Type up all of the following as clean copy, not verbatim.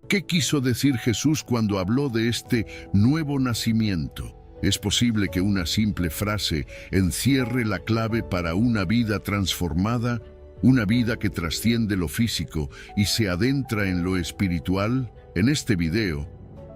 ¿Qué quiso decir Jesús cuando habló de este nuevo nacimiento? Es posible que una simple frase encierre la clave para una vida transformada, una vida que trasciende lo físico y se adentra en lo espiritual. En este video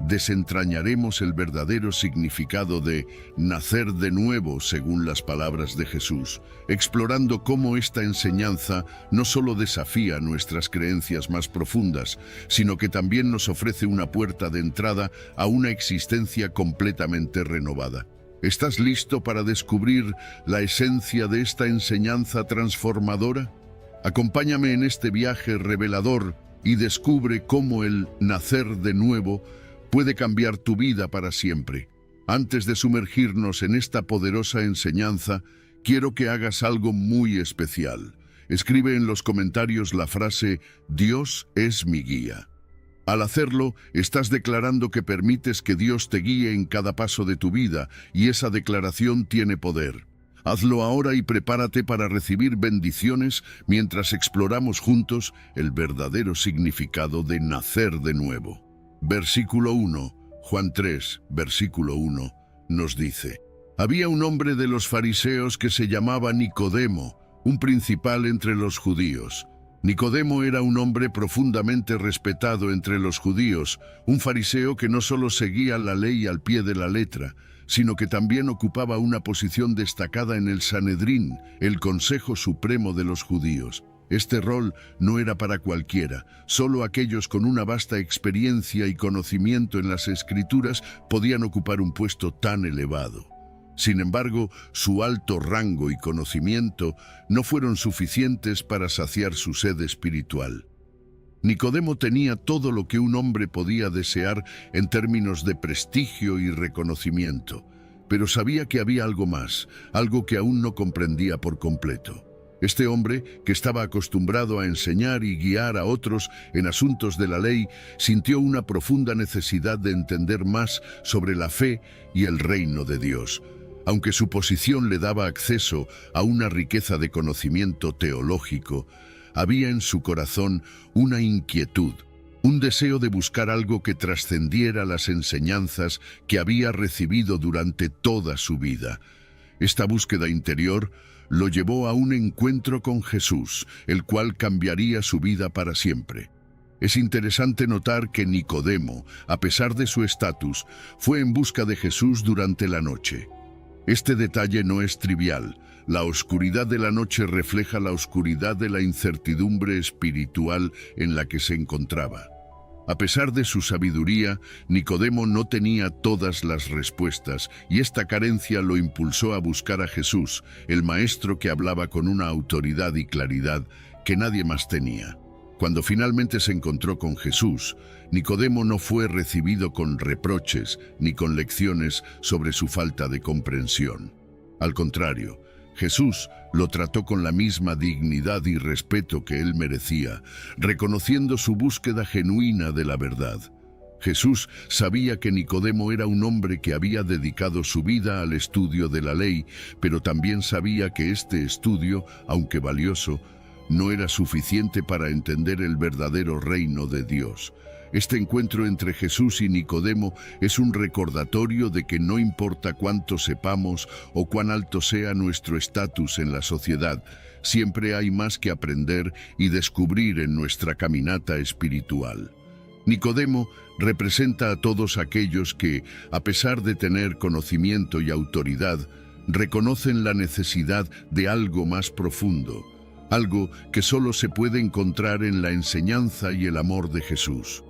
desentrañaremos el verdadero significado de nacer de nuevo según las palabras de Jesús, explorando cómo esta enseñanza no solo desafía nuestras creencias más profundas, sino que también nos ofrece una puerta de entrada a una existencia completamente renovada. ¿Estás listo para descubrir la esencia de esta enseñanza transformadora? Acompáñame en este viaje revelador y descubre cómo el nacer de nuevo puede cambiar tu vida para siempre. Antes de sumergirnos en esta poderosa enseñanza, quiero que hagas algo muy especial. Escribe en los comentarios la frase «Dios es mi guía». Al hacerlo, estás declarando que permites que Dios te guíe en cada paso de tu vida, y esa declaración tiene poder. Hazlo ahora y prepárate para recibir bendiciones mientras exploramos juntos el verdadero significado de nacer de nuevo. Versículo 1, Juan 3, versículo 1, nos dice: Había un hombre de los fariseos que se llamaba Nicodemo, un principal entre los judíos. Nicodemo era un hombre profundamente respetado entre los judíos, un fariseo que no solo seguía la ley al pie de la letra, sino que también ocupaba una posición destacada en el Sanedrín, el Consejo Supremo de los judíos. Este rol no era para cualquiera, solo aquellos con una vasta experiencia y conocimiento en las Escrituras podían ocupar un puesto tan elevado. Sin embargo, su alto rango y conocimiento no fueron suficientes para saciar su sed espiritual. Nicodemo tenía todo lo que un hombre podía desear en términos de prestigio y reconocimiento, pero sabía que había algo más, algo que aún no comprendía por completo. Este hombre, que estaba acostumbrado a enseñar y guiar a otros en asuntos de la ley, sintió una profunda necesidad de entender más sobre la fe y el reino de Dios. Aunque su posición le daba acceso a una riqueza de conocimiento teológico, había en su corazón una inquietud, un deseo de buscar algo que trascendiera las enseñanzas que había recibido durante toda su vida. Esta búsqueda interior lo llevó a un encuentro con Jesús, el cual cambiaría su vida para siempre. Es interesante notar que Nicodemo, a pesar de su estatus, fue en busca de Jesús durante la noche. Este detalle no es trivial. La oscuridad de la noche refleja la oscuridad de la incertidumbre espiritual en la que se encontraba. A pesar de su sabiduría, Nicodemo no tenía todas las respuestas, y esta carencia lo impulsó a buscar a Jesús, el maestro que hablaba con una autoridad y claridad que nadie más tenía. Cuando finalmente se encontró con Jesús, Nicodemo no fue recibido con reproches ni con lecciones sobre su falta de comprensión. Al contrario, Jesús lo trató con la misma dignidad y respeto que él merecía, reconociendo su búsqueda genuina de la verdad. Jesús sabía que Nicodemo era un hombre que había dedicado su vida al estudio de la ley, pero también sabía que este estudio, aunque valioso, no era suficiente para entender el verdadero reino de Dios. Este encuentro entre Jesús y Nicodemo es un recordatorio de que no importa cuánto sepamos o cuán alto sea nuestro estatus en la sociedad, siempre hay más que aprender y descubrir en nuestra caminata espiritual. Nicodemo representa a todos aquellos que, a pesar de tener conocimiento y autoridad, reconocen la necesidad de algo más profundo, algo que solo se puede encontrar en la enseñanza y el amor de Jesús.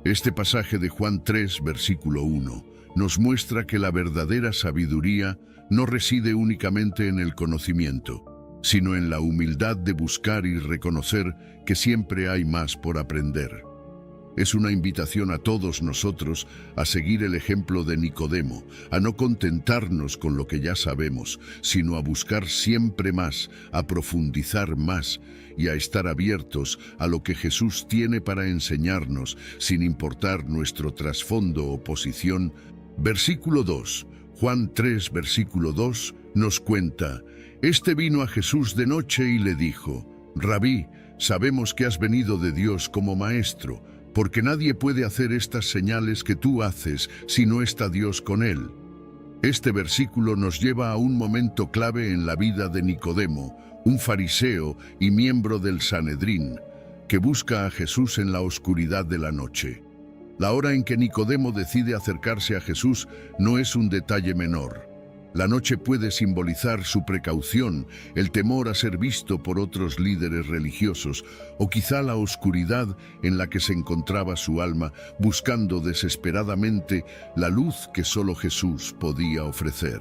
Este pasaje de Juan 3, versículo 1, nos muestra que la verdadera sabiduría no reside únicamente en el conocimiento, sino en la humildad de buscar y reconocer que siempre hay más por aprender. Es una invitación a todos nosotros a seguir el ejemplo de Nicodemo, a no contentarnos con lo que ya sabemos, sino a buscar siempre más, a profundizar más y a estar abiertos a lo que Jesús tiene para enseñarnos, sin importar nuestro trasfondo o posición. Versículo 2, Juan 3, versículo 2, nos cuenta: Este vino a Jesús de noche y le dijo: Rabí, sabemos que has venido de Dios como maestro, porque nadie puede hacer estas señales que tú haces si no está Dios con él. Este versículo nos lleva a un momento clave en la vida de Nicodemo, un fariseo y miembro del Sanedrín, que busca a Jesús en la oscuridad de la noche. La hora en que Nicodemo decide acercarse a Jesús no es un detalle menor. La noche puede simbolizar su precaución, el temor a ser visto por otros líderes religiosos, o quizá la oscuridad en la que se encontraba su alma, buscando desesperadamente la luz que solo Jesús podía ofrecer.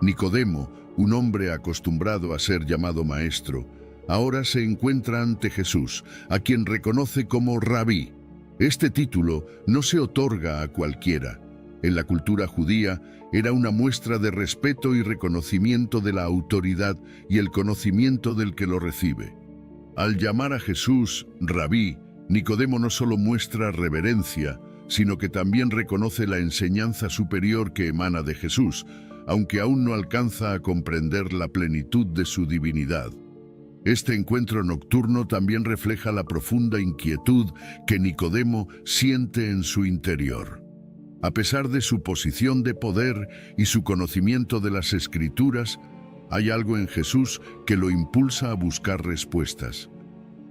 Nicodemo, un hombre acostumbrado a ser llamado maestro, ahora se encuentra ante Jesús, a quien reconoce como Rabí. Este título no se otorga a cualquiera. En la cultura judía era una muestra de respeto y reconocimiento de la autoridad y el conocimiento del que lo recibe. Al llamar a Jesús Rabí, Nicodemo no solo muestra reverencia, sino que también reconoce la enseñanza superior que emana de Jesús, aunque aún no alcanza a comprender la plenitud de su divinidad. Este encuentro nocturno también refleja la profunda inquietud que Nicodemo siente en su interior. A pesar de su posición de poder y su conocimiento de las Escrituras, hay algo en Jesús que lo impulsa a buscar respuestas.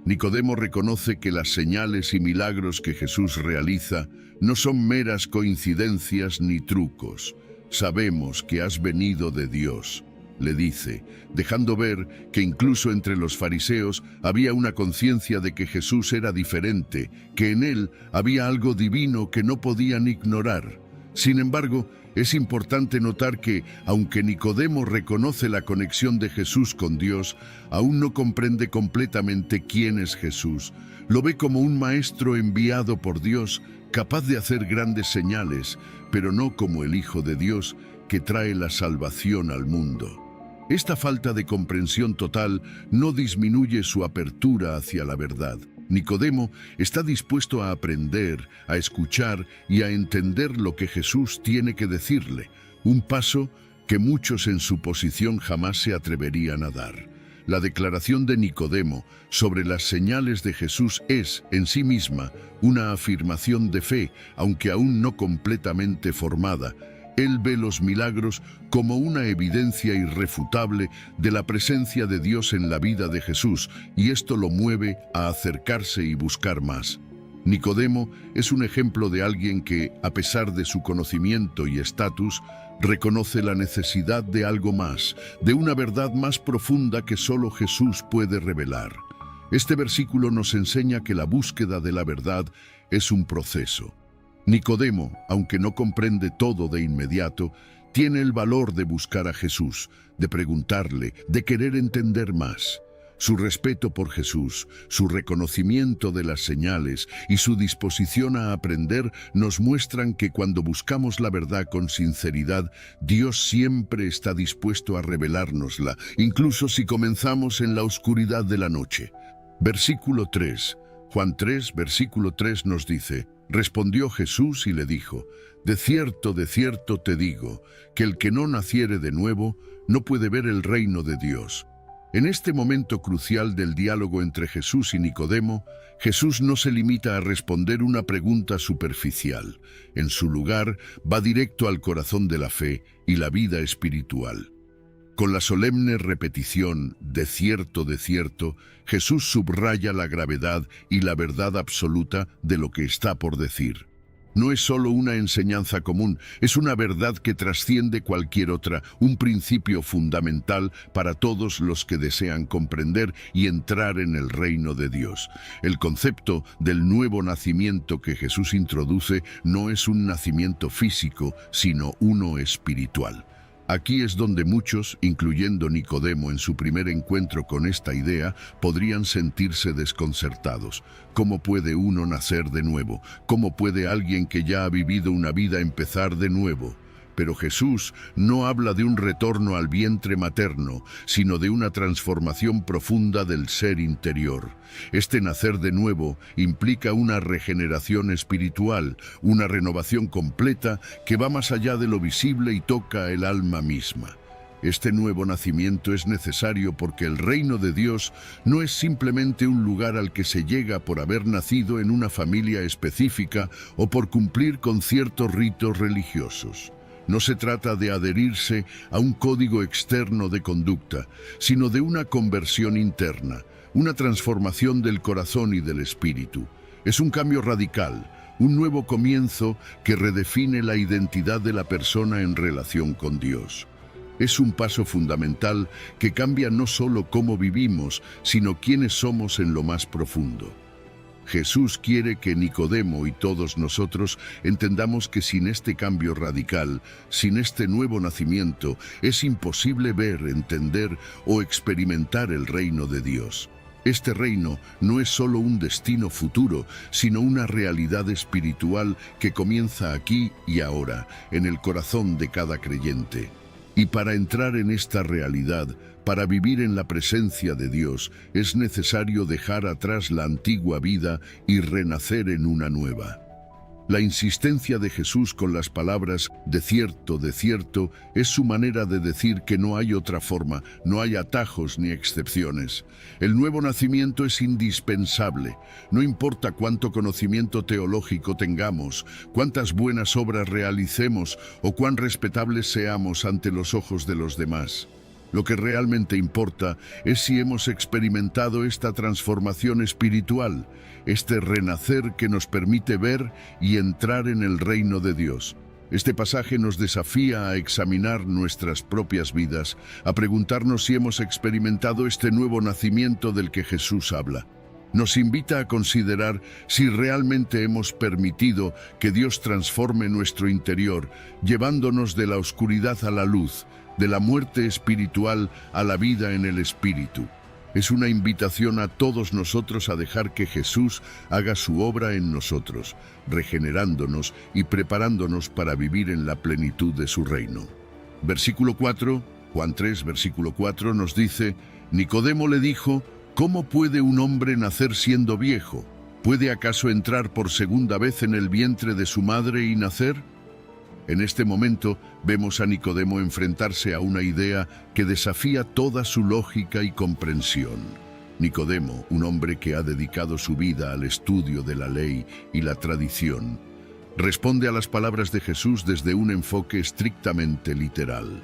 Nicodemo reconoce que las señales y milagros que Jesús realiza no son meras coincidencias ni trucos. Sabemos que has venido de Dios, le dice, dejando ver que incluso entre los fariseos había una conciencia de que Jesús era diferente, que en él había algo divino que no podían ignorar. Sin embargo, es importante notar que, aunque Nicodemo reconoce la conexión de Jesús con Dios, aún no comprende completamente quién es Jesús. Lo ve como un maestro enviado por Dios, capaz de hacer grandes señales, pero no como el Hijo de Dios, que trae la salvación al mundo. Esta falta de comprensión total no disminuye su apertura hacia la verdad. Nicodemo está dispuesto a aprender, a escuchar y a entender lo que Jesús tiene que decirle, un paso que muchos en su posición jamás se atreverían a dar. La declaración de Nicodemo sobre las señales de Jesús es, en sí misma, una afirmación de fe, aunque aún no completamente formada. Él ve los milagros como una evidencia irrefutable de la presencia de Dios en la vida de Jesús, y esto lo mueve a acercarse y buscar más. Nicodemo es un ejemplo de alguien que, a pesar de su conocimiento y estatus, reconoce la necesidad de algo más, de una verdad más profunda que solo Jesús puede revelar. Este versículo nos enseña que la búsqueda de la verdad es un proceso. Nicodemo, aunque no comprende todo de inmediato, tiene el valor de buscar a Jesús, de preguntarle, de querer entender más. Su respeto por Jesús, su reconocimiento de las señales y su disposición a aprender nos muestran que cuando buscamos la verdad con sinceridad, Dios siempre está dispuesto a revelárnosla, incluso si comenzamos en la oscuridad de la noche. Versículo 3. Juan 3, versículo 3 nos dice: respondió Jesús y le dijo: de cierto te digo, que el que no naciere de nuevo no puede ver el reino de Dios. En este momento crucial del diálogo entre Jesús y Nicodemo, Jesús no se limita a responder una pregunta superficial. En su lugar, va directo al corazón de la fe y la vida espiritual. Con la solemne repetición de cierto, Jesús subraya la gravedad y la verdad absoluta de lo que está por decir. No es solo una enseñanza común, es una verdad que trasciende cualquier otra, un principio fundamental para todos los que desean comprender y entrar en el reino de Dios. El concepto del nuevo nacimiento que Jesús introduce no es un nacimiento físico, sino uno espiritual. Aquí es donde muchos, incluyendo Nicodemo en su primer encuentro con esta idea, podrían sentirse desconcertados. ¿Cómo puede uno nacer de nuevo? ¿Cómo puede alguien que ya ha vivido una vida empezar de nuevo? Pero Jesús no habla de un retorno al vientre materno, sino de una transformación profunda del ser interior. Este nacer de nuevo implica una regeneración espiritual, una renovación completa que va más allá de lo visible y toca el alma misma. Este nuevo nacimiento es necesario porque el reino de Dios no es simplemente un lugar al que se llega por haber nacido en una familia específica o por cumplir con ciertos ritos religiosos. No se trata de adherirse a un código externo de conducta, sino de una conversión interna, una transformación del corazón y del espíritu. Es un cambio radical, un nuevo comienzo que redefine la identidad de la persona en relación con Dios. Es un paso fundamental que cambia no solo cómo vivimos, sino quiénes somos en lo más profundo. Jesús quiere que Nicodemo y todos nosotros entendamos que sin este cambio radical, sin este nuevo nacimiento, es imposible ver, entender o experimentar el reino de Dios. Este reino no es solo un destino futuro, sino una realidad espiritual que comienza aquí y ahora, en el corazón de cada creyente. Y para entrar en esta realidad, para vivir en la presencia de Dios, es necesario dejar atrás la antigua vida y renacer en una nueva. La insistencia de Jesús con las palabras de cierto, es su manera de decir que no hay otra forma, no hay atajos ni excepciones. El nuevo nacimiento es indispensable. No importa cuánto conocimiento teológico tengamos, cuántas buenas obras realicemos o cuán respetables seamos ante los ojos de los demás. Lo que realmente importa es si hemos experimentado esta transformación espiritual, este renacer que nos permite ver y entrar en el reino de Dios. Este pasaje nos desafía a examinar nuestras propias vidas, a preguntarnos si hemos experimentado este nuevo nacimiento del que Jesús habla. Nos invita a considerar si realmente hemos permitido que Dios transforme nuestro interior, llevándonos de la oscuridad a la luz, de la muerte espiritual a la vida en el Espíritu. Es una invitación a todos nosotros a dejar que Jesús haga su obra en nosotros, regenerándonos y preparándonos para vivir en la plenitud de su reino. Versículo 4, Juan 3, versículo 4 nos dice: Nicodemo le dijo: ¿Cómo puede un hombre nacer siendo viejo? ¿Puede acaso entrar por segunda vez en el vientre de su madre y nacer? En este momento vemos a Nicodemo enfrentarse a una idea que desafía toda su lógica y comprensión. Nicodemo, un hombre que ha dedicado su vida al estudio de la ley y la tradición, responde a las palabras de Jesús desde un enfoque estrictamente literal.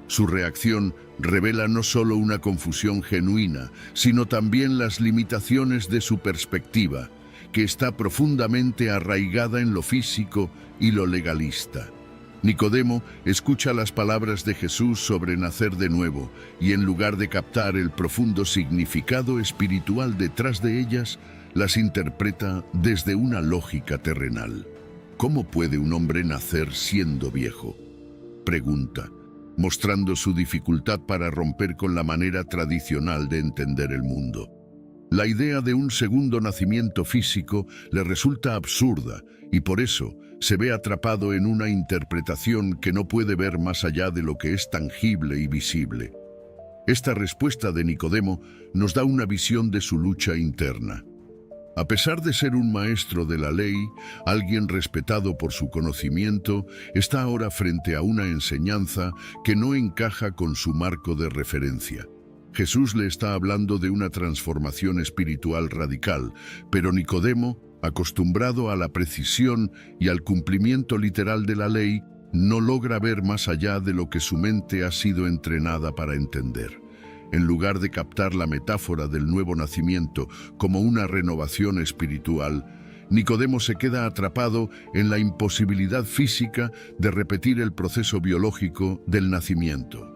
Su reacción revela no solo una confusión genuina, sino también las limitaciones de su perspectiva, que está profundamente arraigada en lo físico y lo legalista. Nicodemo escucha las palabras de Jesús sobre nacer de nuevo y en lugar de captar el profundo significado espiritual detrás de ellas, las interpreta desde una lógica terrenal. ¿Cómo puede un hombre nacer siendo viejo?, pregunta, mostrando su dificultad para romper con la manera tradicional de entender el mundo. La idea de un segundo nacimiento físico le resulta absurda y por eso se ve atrapado en una interpretación que no puede ver más allá de lo que es tangible y visible. Esta respuesta de Nicodemo nos da una visión de su lucha interna. A pesar de ser un maestro de la ley, alguien respetado por su conocimiento, está ahora frente a una enseñanza que no encaja con su marco de referencia. Jesús le está hablando de una transformación espiritual radical, pero Nicodemo, acostumbrado a la precisión y al cumplimiento literal de la ley, no logra ver más allá de lo que su mente ha sido entrenada para entender. En lugar de captar la metáfora del nuevo nacimiento como una renovación espiritual, Nicodemo se queda atrapado en la imposibilidad física de repetir el proceso biológico del nacimiento.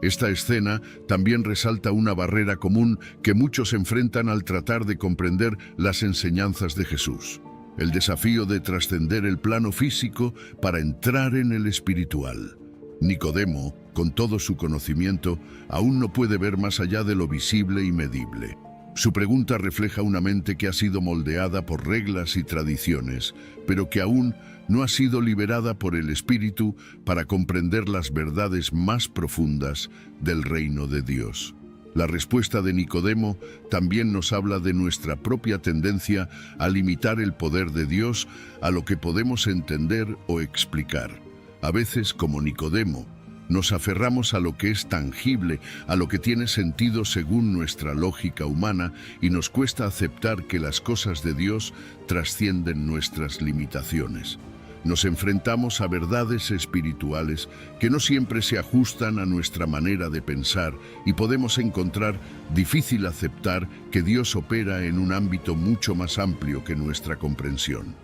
Esta escena también resalta una barrera común que muchos enfrentan al tratar de comprender las enseñanzas de Jesús: el desafío de trascender el plano físico para entrar en el espiritual. Nicodemo, con todo su conocimiento, aún no puede ver más allá de lo visible y medible. Su pregunta refleja una mente que ha sido moldeada por reglas y tradiciones, pero que aún no ha sido liberada por el Espíritu para comprender las verdades más profundas del reino de Dios. La respuesta de Nicodemo también nos habla de nuestra propia tendencia a limitar el poder de Dios a lo que podemos entender o explicar. A veces, como Nicodemo, Nos aferramos a lo que es tangible, a lo que tiene sentido según nuestra lógica humana, y nos cuesta aceptar que las cosas de Dios trascienden nuestras limitaciones. Nos enfrentamos a verdades espirituales que no siempre se ajustan a nuestra manera de pensar, y podemos encontrar difícil aceptar que Dios opera en un ámbito mucho más amplio que nuestra comprensión.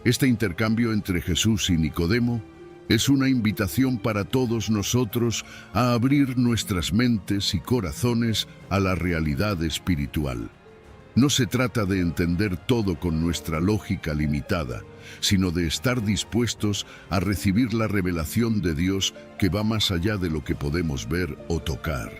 Este intercambio entre Jesús y Nicodemo es una invitación para todos nosotros a abrir nuestras mentes y corazones a la realidad espiritual. No se trata de entender todo con nuestra lógica limitada, sino de estar dispuestos a recibir la revelación de Dios que va más allá de lo que podemos ver o tocar.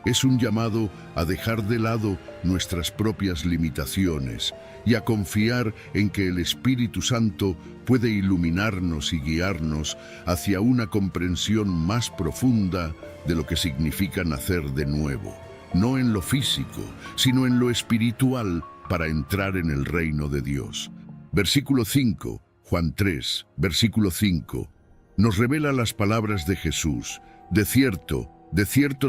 Es un llamado a dejar de lado nuestras propias limitaciones y a confiar en que el Espíritu Santo puede iluminarnos y guiarnos hacia una comprensión más profunda de lo que significa nacer de nuevo, no en lo físico, sino en lo espiritual, para entrar en el reino de Dios. Versículo 5, Juan 3, versículo 5, nos revela las palabras de Jesús: de cierto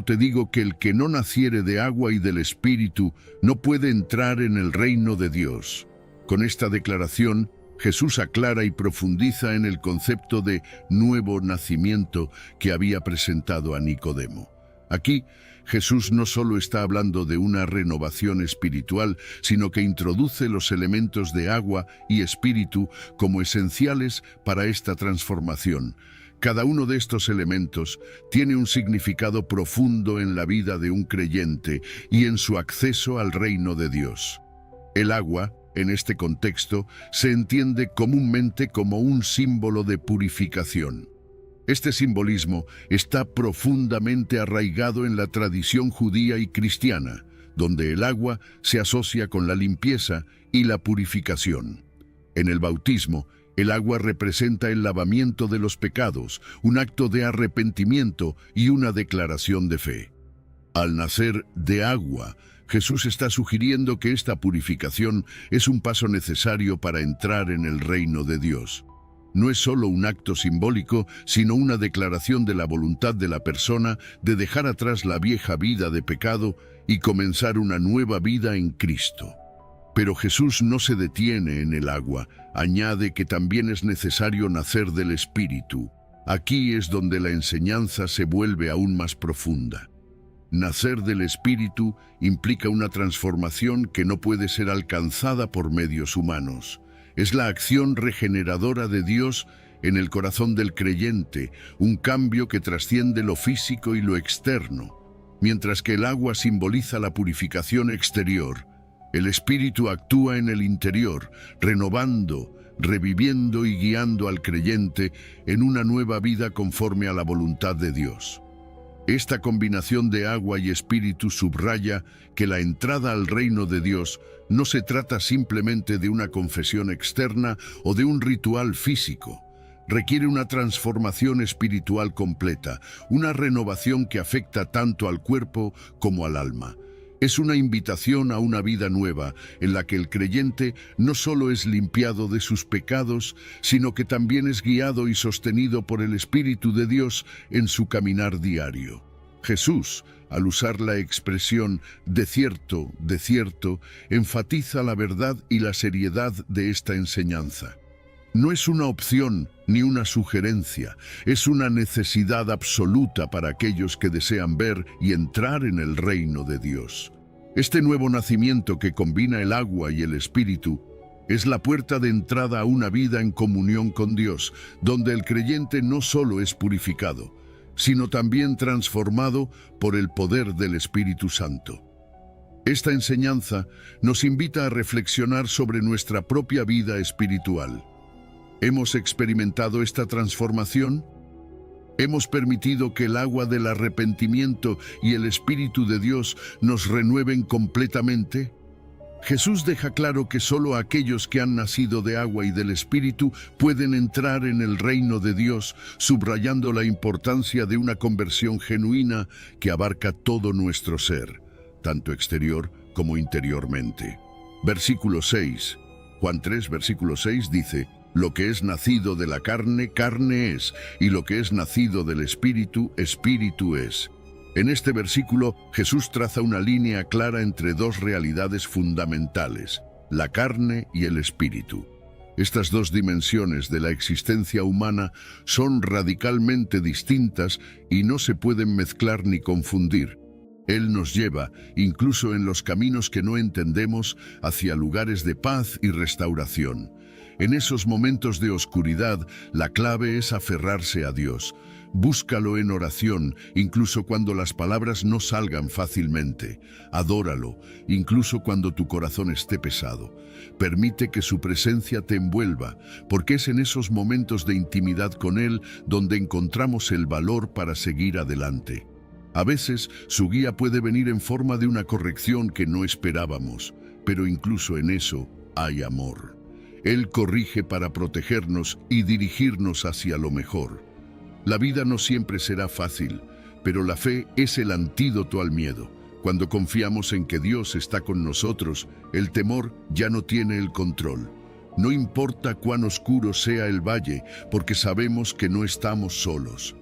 te digo que el que no naciere de agua y del Espíritu no puede entrar en el reino de Dios. Con esta declaración, Jesús aclara y profundiza en el concepto de nuevo nacimiento que había presentado a Nicodemo. Aquí, Jesús no solo está hablando de una renovación espiritual, sino que introduce los elementos de agua y espíritu como esenciales para esta transformación. Cada uno de estos elementos tiene un significado profundo en la vida de un creyente y en su acceso al reino de Dios. El agua, en este contexto, se entiende comúnmente como un símbolo de purificación. Este simbolismo está profundamente arraigado en la tradición judía y cristiana, donde el agua se asocia con la limpieza y la purificación. En el bautismo, el agua representa el lavamiento de los pecados, un acto de arrepentimiento y una declaración de fe. Al nacer de agua, Jesús está sugiriendo que esta purificación es un paso necesario para entrar en el reino de Dios. No es solo un acto simbólico, sino una declaración de la voluntad de la persona de dejar atrás la vieja vida de pecado y comenzar una nueva vida en Cristo. Pero Jesús no se detiene en el agua, añade que también es necesario nacer del Espíritu. Aquí es donde la enseñanza se vuelve aún más profunda. Nacer del Espíritu implica una transformación que no puede ser alcanzada por medios humanos. Es la acción regeneradora de Dios en el corazón del creyente, un cambio que trasciende lo físico y lo externo. Mientras que el agua simboliza la purificación exterior, el Espíritu actúa en el interior, renovando, reviviendo y guiando al creyente en una nueva vida conforme a la voluntad de Dios. Esta combinación de agua y espíritu subraya que la entrada al reino de Dios no se trata simplemente de una confesión externa o de un ritual físico. Requiere una transformación espiritual completa, una renovación que afecta tanto al cuerpo como al alma. Es una invitación a una vida nueva, en la que el creyente no solo es limpiado de sus pecados, sino que también es guiado y sostenido por el Espíritu de Dios en su caminar diario. Jesús, al usar la expresión de cierto, enfatiza la verdad y la seriedad de esta enseñanza. No es una opción ni una sugerencia, es una necesidad absoluta para aquellos que desean ver y entrar en el reino de Dios. Este nuevo nacimiento que combina el agua y el espíritu es la puerta de entrada a una vida en comunión con Dios, donde el creyente no solo es purificado, sino también transformado por el poder del Espíritu Santo. Esta enseñanza nos invita a reflexionar sobre nuestra propia vida espiritual. ¿Hemos experimentado esta transformación? ¿Hemos permitido que el agua del arrepentimiento y el Espíritu de Dios nos renueven completamente? Jesús deja claro que solo aquellos que han nacido de agua y del Espíritu pueden entrar en el reino de Dios, subrayando la importancia de una conversión genuina que abarca todo nuestro ser, tanto exterior como interiormente. Versículo 6. Juan 3, versículo 6 dice: lo que es nacido de la carne, carne es, y lo que es nacido del Espíritu, Espíritu es. En este versículo, Jesús traza una línea clara entre dos realidades fundamentales: la carne y el espíritu. Estas dos dimensiones de la existencia humana son radicalmente distintas y no se pueden mezclar ni confundir. Él nos lleva, incluso en los caminos que no entendemos, hacia lugares de paz y restauración. En esos momentos de oscuridad, la clave es aferrarse a Dios. Búscalo en oración, incluso cuando las palabras no salgan fácilmente. Adóralo, incluso cuando tu corazón esté pesado. Permite que su presencia te envuelva, porque es en esos momentos de intimidad con Él donde encontramos el valor para seguir adelante. A veces, su guía puede venir en forma de una corrección que no esperábamos, pero incluso en eso hay amor. Él corrige para protegernos y dirigirnos hacia lo mejor. La vida no siempre será fácil, pero la fe es el antídoto al miedo. Cuando confiamos en que Dios está con nosotros, el temor ya no tiene el control. No importa cuán oscuro sea el valle, porque sabemos que no estamos solos.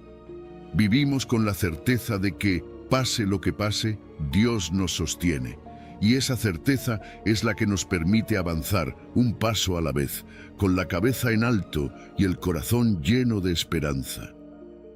Vivimos con la certeza de que, pase lo que pase, Dios nos sostiene. Y esa certeza es la que nos permite avanzar un paso a la vez, con la cabeza en alto y el corazón lleno de esperanza.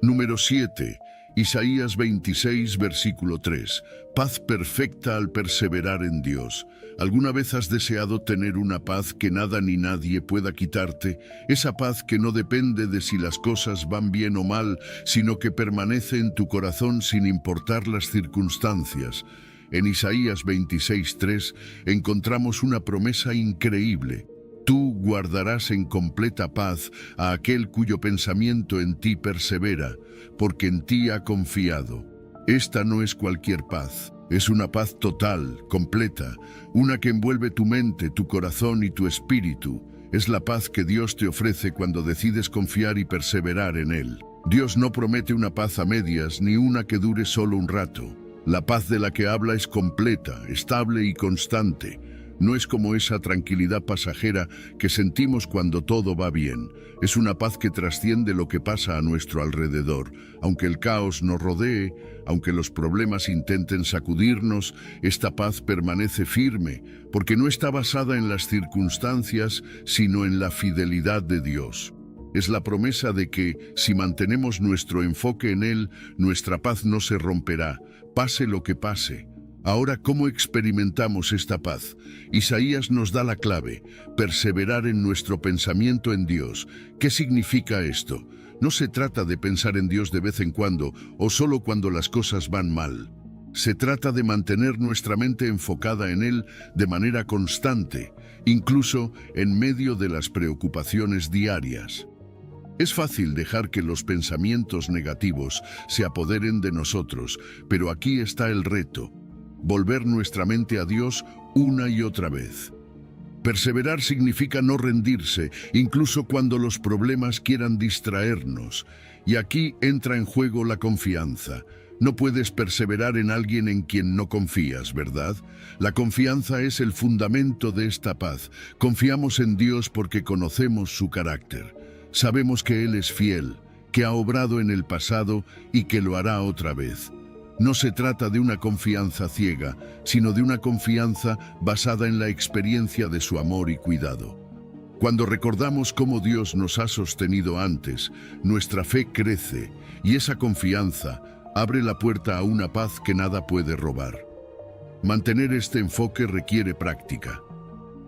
Número 7. Isaías 26, versículo 3. Paz perfecta al perseverar en Dios. ¿Alguna vez has deseado tener una paz que nada ni nadie pueda quitarte? Esa paz que no depende de si las cosas van bien o mal, sino que permanece en tu corazón sin importar las circunstancias. En Isaías 26:3 encontramos una promesa increíble. Tú guardarás en completa paz a aquel cuyo pensamiento en ti persevera, porque en ti ha confiado. Esta no es cualquier paz, es una paz total, completa, una que envuelve tu mente, tu corazón y tu espíritu. Es la paz que Dios te ofrece cuando decides confiar y perseverar en Él. Dios no promete una paz a medias ni una que dure solo un rato. La paz de la que habla es completa, estable y constante. No es como esa tranquilidad pasajera que sentimos cuando todo va bien. Es una paz que trasciende lo que pasa a nuestro alrededor. Aunque el caos nos rodee, aunque los problemas intenten sacudirnos, esta paz permanece firme, porque no está basada en las circunstancias, sino en la fidelidad de Dios. Es la promesa de que, si mantenemos nuestro enfoque en Él, nuestra paz no se romperá, pase lo que pase. Ahora, ¿cómo experimentamos esta paz? Isaías nos da la clave: perseverar en nuestro pensamiento en Dios. ¿Qué significa esto? No se trata de pensar en Dios de vez en cuando o solo cuando las cosas van mal. Se trata de mantener nuestra mente enfocada en Él de manera constante, incluso en medio de las preocupaciones diarias. Es fácil dejar que los pensamientos negativos se apoderen de nosotros, pero aquí está el reto: volver nuestra mente a Dios una y otra vez. Perseverar significa no rendirse, incluso cuando los problemas quieran distraernos. Y aquí entra en juego la confianza. No puedes perseverar en alguien en quien no confías, ¿verdad? La confianza es el fundamento de esta paz. Confiamos en Dios porque conocemos su carácter. Sabemos que Él es fiel, que ha obrado en el pasado y que lo hará otra vez. No se trata de una confianza ciega, sino de una confianza basada en la experiencia de su amor y cuidado. Cuando recordamos cómo Dios nos ha sostenido antes, nuestra fe crece y esa confianza abre la puerta a una paz que nada puede robar. Mantener este enfoque requiere práctica.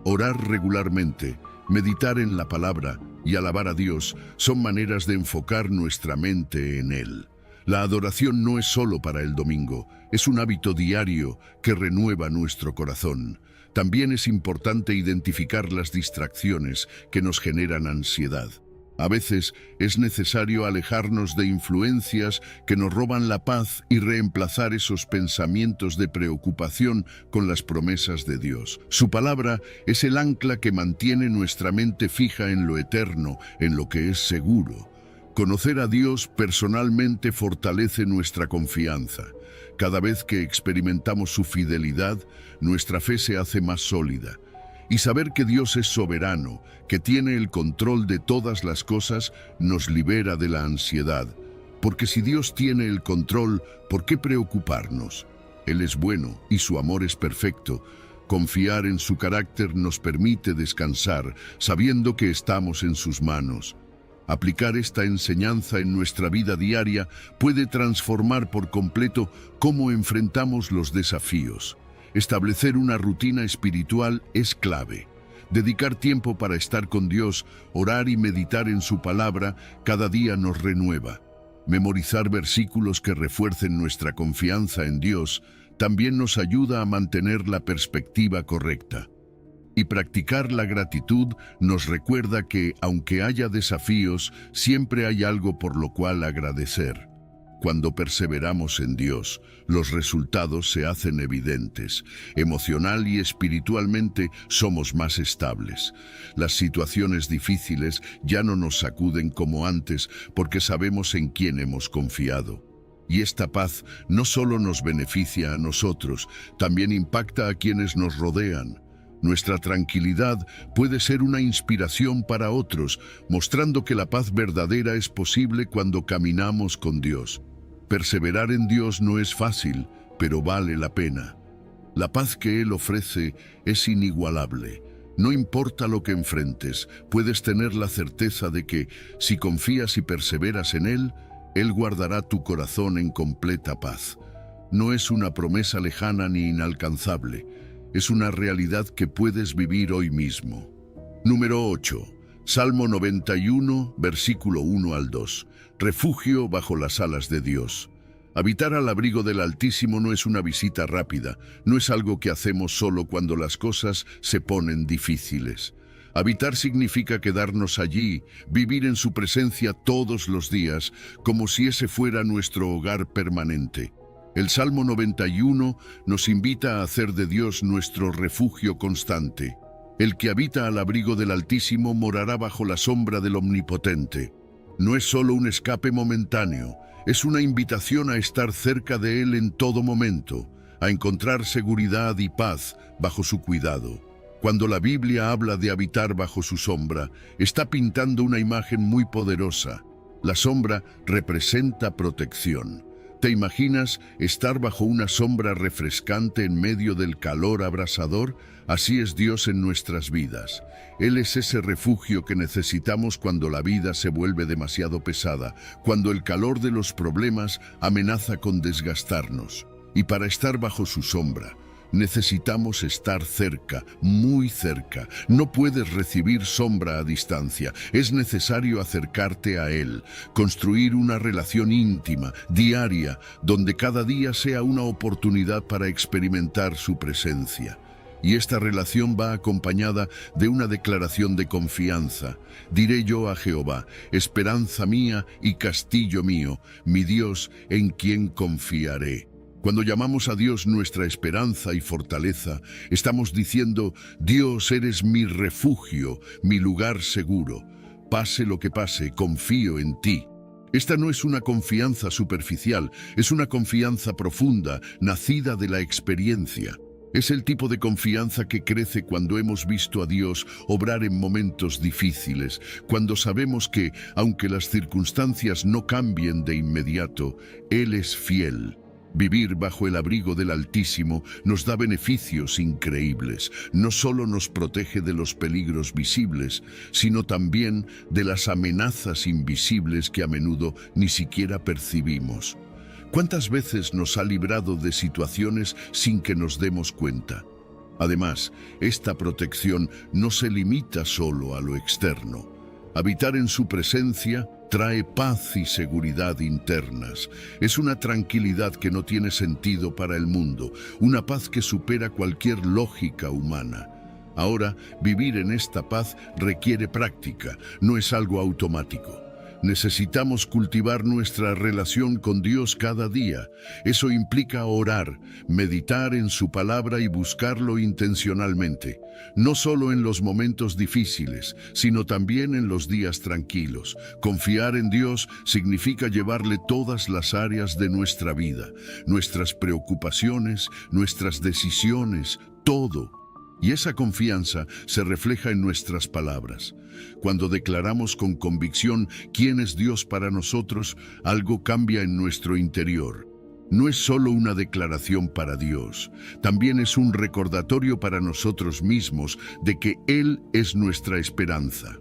Orar regularmente, meditar en la palabra y alabar a Dios son maneras de enfocar nuestra mente en Él. La adoración no es solo para el domingo, es un hábito diario que renueva nuestro corazón. También es importante identificar las distracciones que nos generan ansiedad. A veces es necesario alejarnos de influencias que nos roban la paz y reemplazar esos pensamientos de preocupación con las promesas de Dios. Su palabra es el ancla que mantiene nuestra mente fija en lo eterno, en lo que es seguro. Conocer a Dios personalmente fortalece nuestra confianza. Cada vez que experimentamos su fidelidad, nuestra fe se hace más sólida. Y saber que Dios es soberano, que tiene el control de todas las cosas, nos libera de la ansiedad. Porque si Dios tiene el control, ¿por qué preocuparnos? Él es bueno y su amor es perfecto. Confiar en su carácter nos permite descansar, sabiendo que estamos en sus manos. Aplicar esta enseñanza en nuestra vida diaria puede transformar por completo cómo enfrentamos los desafíos. Establecer una rutina espiritual es clave. Dedicar tiempo para estar con Dios, orar y meditar en su palabra cada día nos renueva. Memorizar versículos que refuercen nuestra confianza en Dios también nos ayuda a mantener la perspectiva correcta. Y practicar la gratitud nos recuerda que, aunque haya desafíos, siempre hay algo por lo cual agradecer. Cuando perseveramos en Dios, los resultados se hacen evidentes. Emocional y espiritualmente somos más estables. Las situaciones difíciles ya no nos sacuden como antes porque sabemos en quién hemos confiado. Y esta paz no solo nos beneficia a nosotros, también impacta a quienes nos rodean. Nuestra tranquilidad puede ser una inspiración para otros, mostrando que la paz verdadera es posible cuando caminamos con Dios. Perseverar en Dios no es fácil, pero vale la pena. La paz que Él ofrece es inigualable. No importa lo que enfrentes, puedes tener la certeza de que, si confías y perseveras en Él guardará tu corazón en completa paz. No es una promesa lejana ni inalcanzable. Es una realidad que puedes vivir hoy mismo. Número 8. Salmo 91, versículo 1 al 2. Refugio bajo las alas de Dios. Habitar al abrigo del Altísimo no es una visita rápida, no es algo que hacemos solo cuando las cosas se ponen difíciles. Habitar significa quedarnos allí, vivir en su presencia todos los días, como si ese fuera nuestro hogar permanente. El Salmo 91 nos invita a hacer de Dios nuestro refugio constante. El que habita al abrigo del Altísimo morará bajo la sombra del Omnipotente. No es solo un escape momentáneo, es una invitación a estar cerca de Él en todo momento, a encontrar seguridad y paz bajo su cuidado. Cuando la Biblia habla de habitar bajo su sombra, está pintando una imagen muy poderosa. La sombra representa protección. ¿Te imaginas estar bajo una sombra refrescante en medio del calor abrasador? Así es Dios en nuestras vidas. Él es ese refugio que necesitamos cuando la vida se vuelve demasiado pesada, cuando el calor de los problemas amenaza con desgastarnos. Y para estar bajo su sombra, necesitamos estar cerca, muy cerca. No puedes recibir sombra a distancia. Es necesario acercarte a Él, construir una relación íntima, diaria, donde cada día sea una oportunidad para experimentar su presencia. Y esta relación va acompañada de una declaración de confianza. Diré yo a Jehová, esperanza mía y castillo mío, mi Dios en quien confiaré. Cuando llamamos a Dios nuestra esperanza y fortaleza, estamos diciendo, Dios, eres mi refugio, mi lugar seguro. Pase lo que pase, confío en ti. Esta no es una confianza superficial, es una confianza profunda, nacida de la experiencia. Es el tipo de confianza que crece cuando hemos visto a Dios obrar en momentos difíciles, cuando sabemos que, aunque las circunstancias no cambien de inmediato, Él es fiel. Vivir bajo el abrigo del Altísimo nos da beneficios increíbles. No solo nos protege de los peligros visibles, sino también de las amenazas invisibles que a menudo ni siquiera percibimos. ¿Cuántas veces nos ha librado de situaciones sin que nos demos cuenta? Además, esta protección no se limita solo a lo externo. Habitar en su presencia trae paz y seguridad internas. Es una tranquilidad que no tiene sentido para el mundo, una paz que supera cualquier lógica humana. Ahora, vivir en esta paz requiere práctica, no es algo automático. Necesitamos cultivar nuestra relación con Dios cada día. Eso implica orar, meditar en su palabra y buscarlo intencionalmente. No solo en los momentos difíciles, sino también en los días tranquilos. Confiar en Dios significa llevarle todas las áreas de nuestra vida, nuestras preocupaciones, nuestras decisiones, todo. Y esa confianza se refleja en nuestras palabras. Cuando declaramos con convicción quién es Dios para nosotros, algo cambia en nuestro interior. No es solo una declaración para Dios, también es un recordatorio para nosotros mismos de que Él es nuestra esperanza.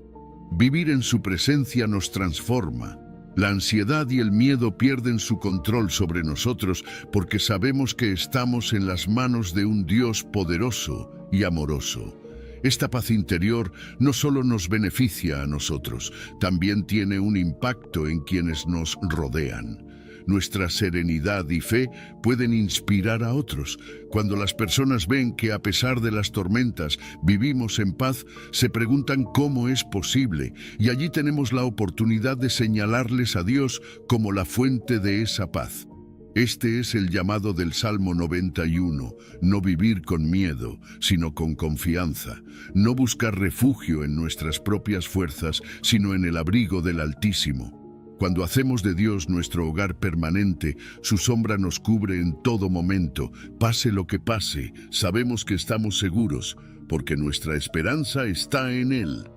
Vivir en su presencia nos transforma. La ansiedad y el miedo pierden su control sobre nosotros porque sabemos que estamos en las manos de un Dios poderoso y amoroso. Esta paz interior no solo nos beneficia a nosotros, también tiene un impacto en quienes nos rodean. Nuestra serenidad y fe pueden inspirar a otros. Cuando las personas ven que a pesar de las tormentas vivimos en paz, se preguntan cómo es posible, y allí tenemos la oportunidad de señalarles a Dios como la fuente de esa paz. Este es el llamado del Salmo 91, no vivir con miedo, sino con confianza, no buscar refugio en nuestras propias fuerzas, sino en el abrigo del Altísimo. Cuando hacemos de Dios nuestro hogar permanente, su sombra nos cubre en todo momento. Pase lo que pase, sabemos que estamos seguros, porque nuestra esperanza está en Él.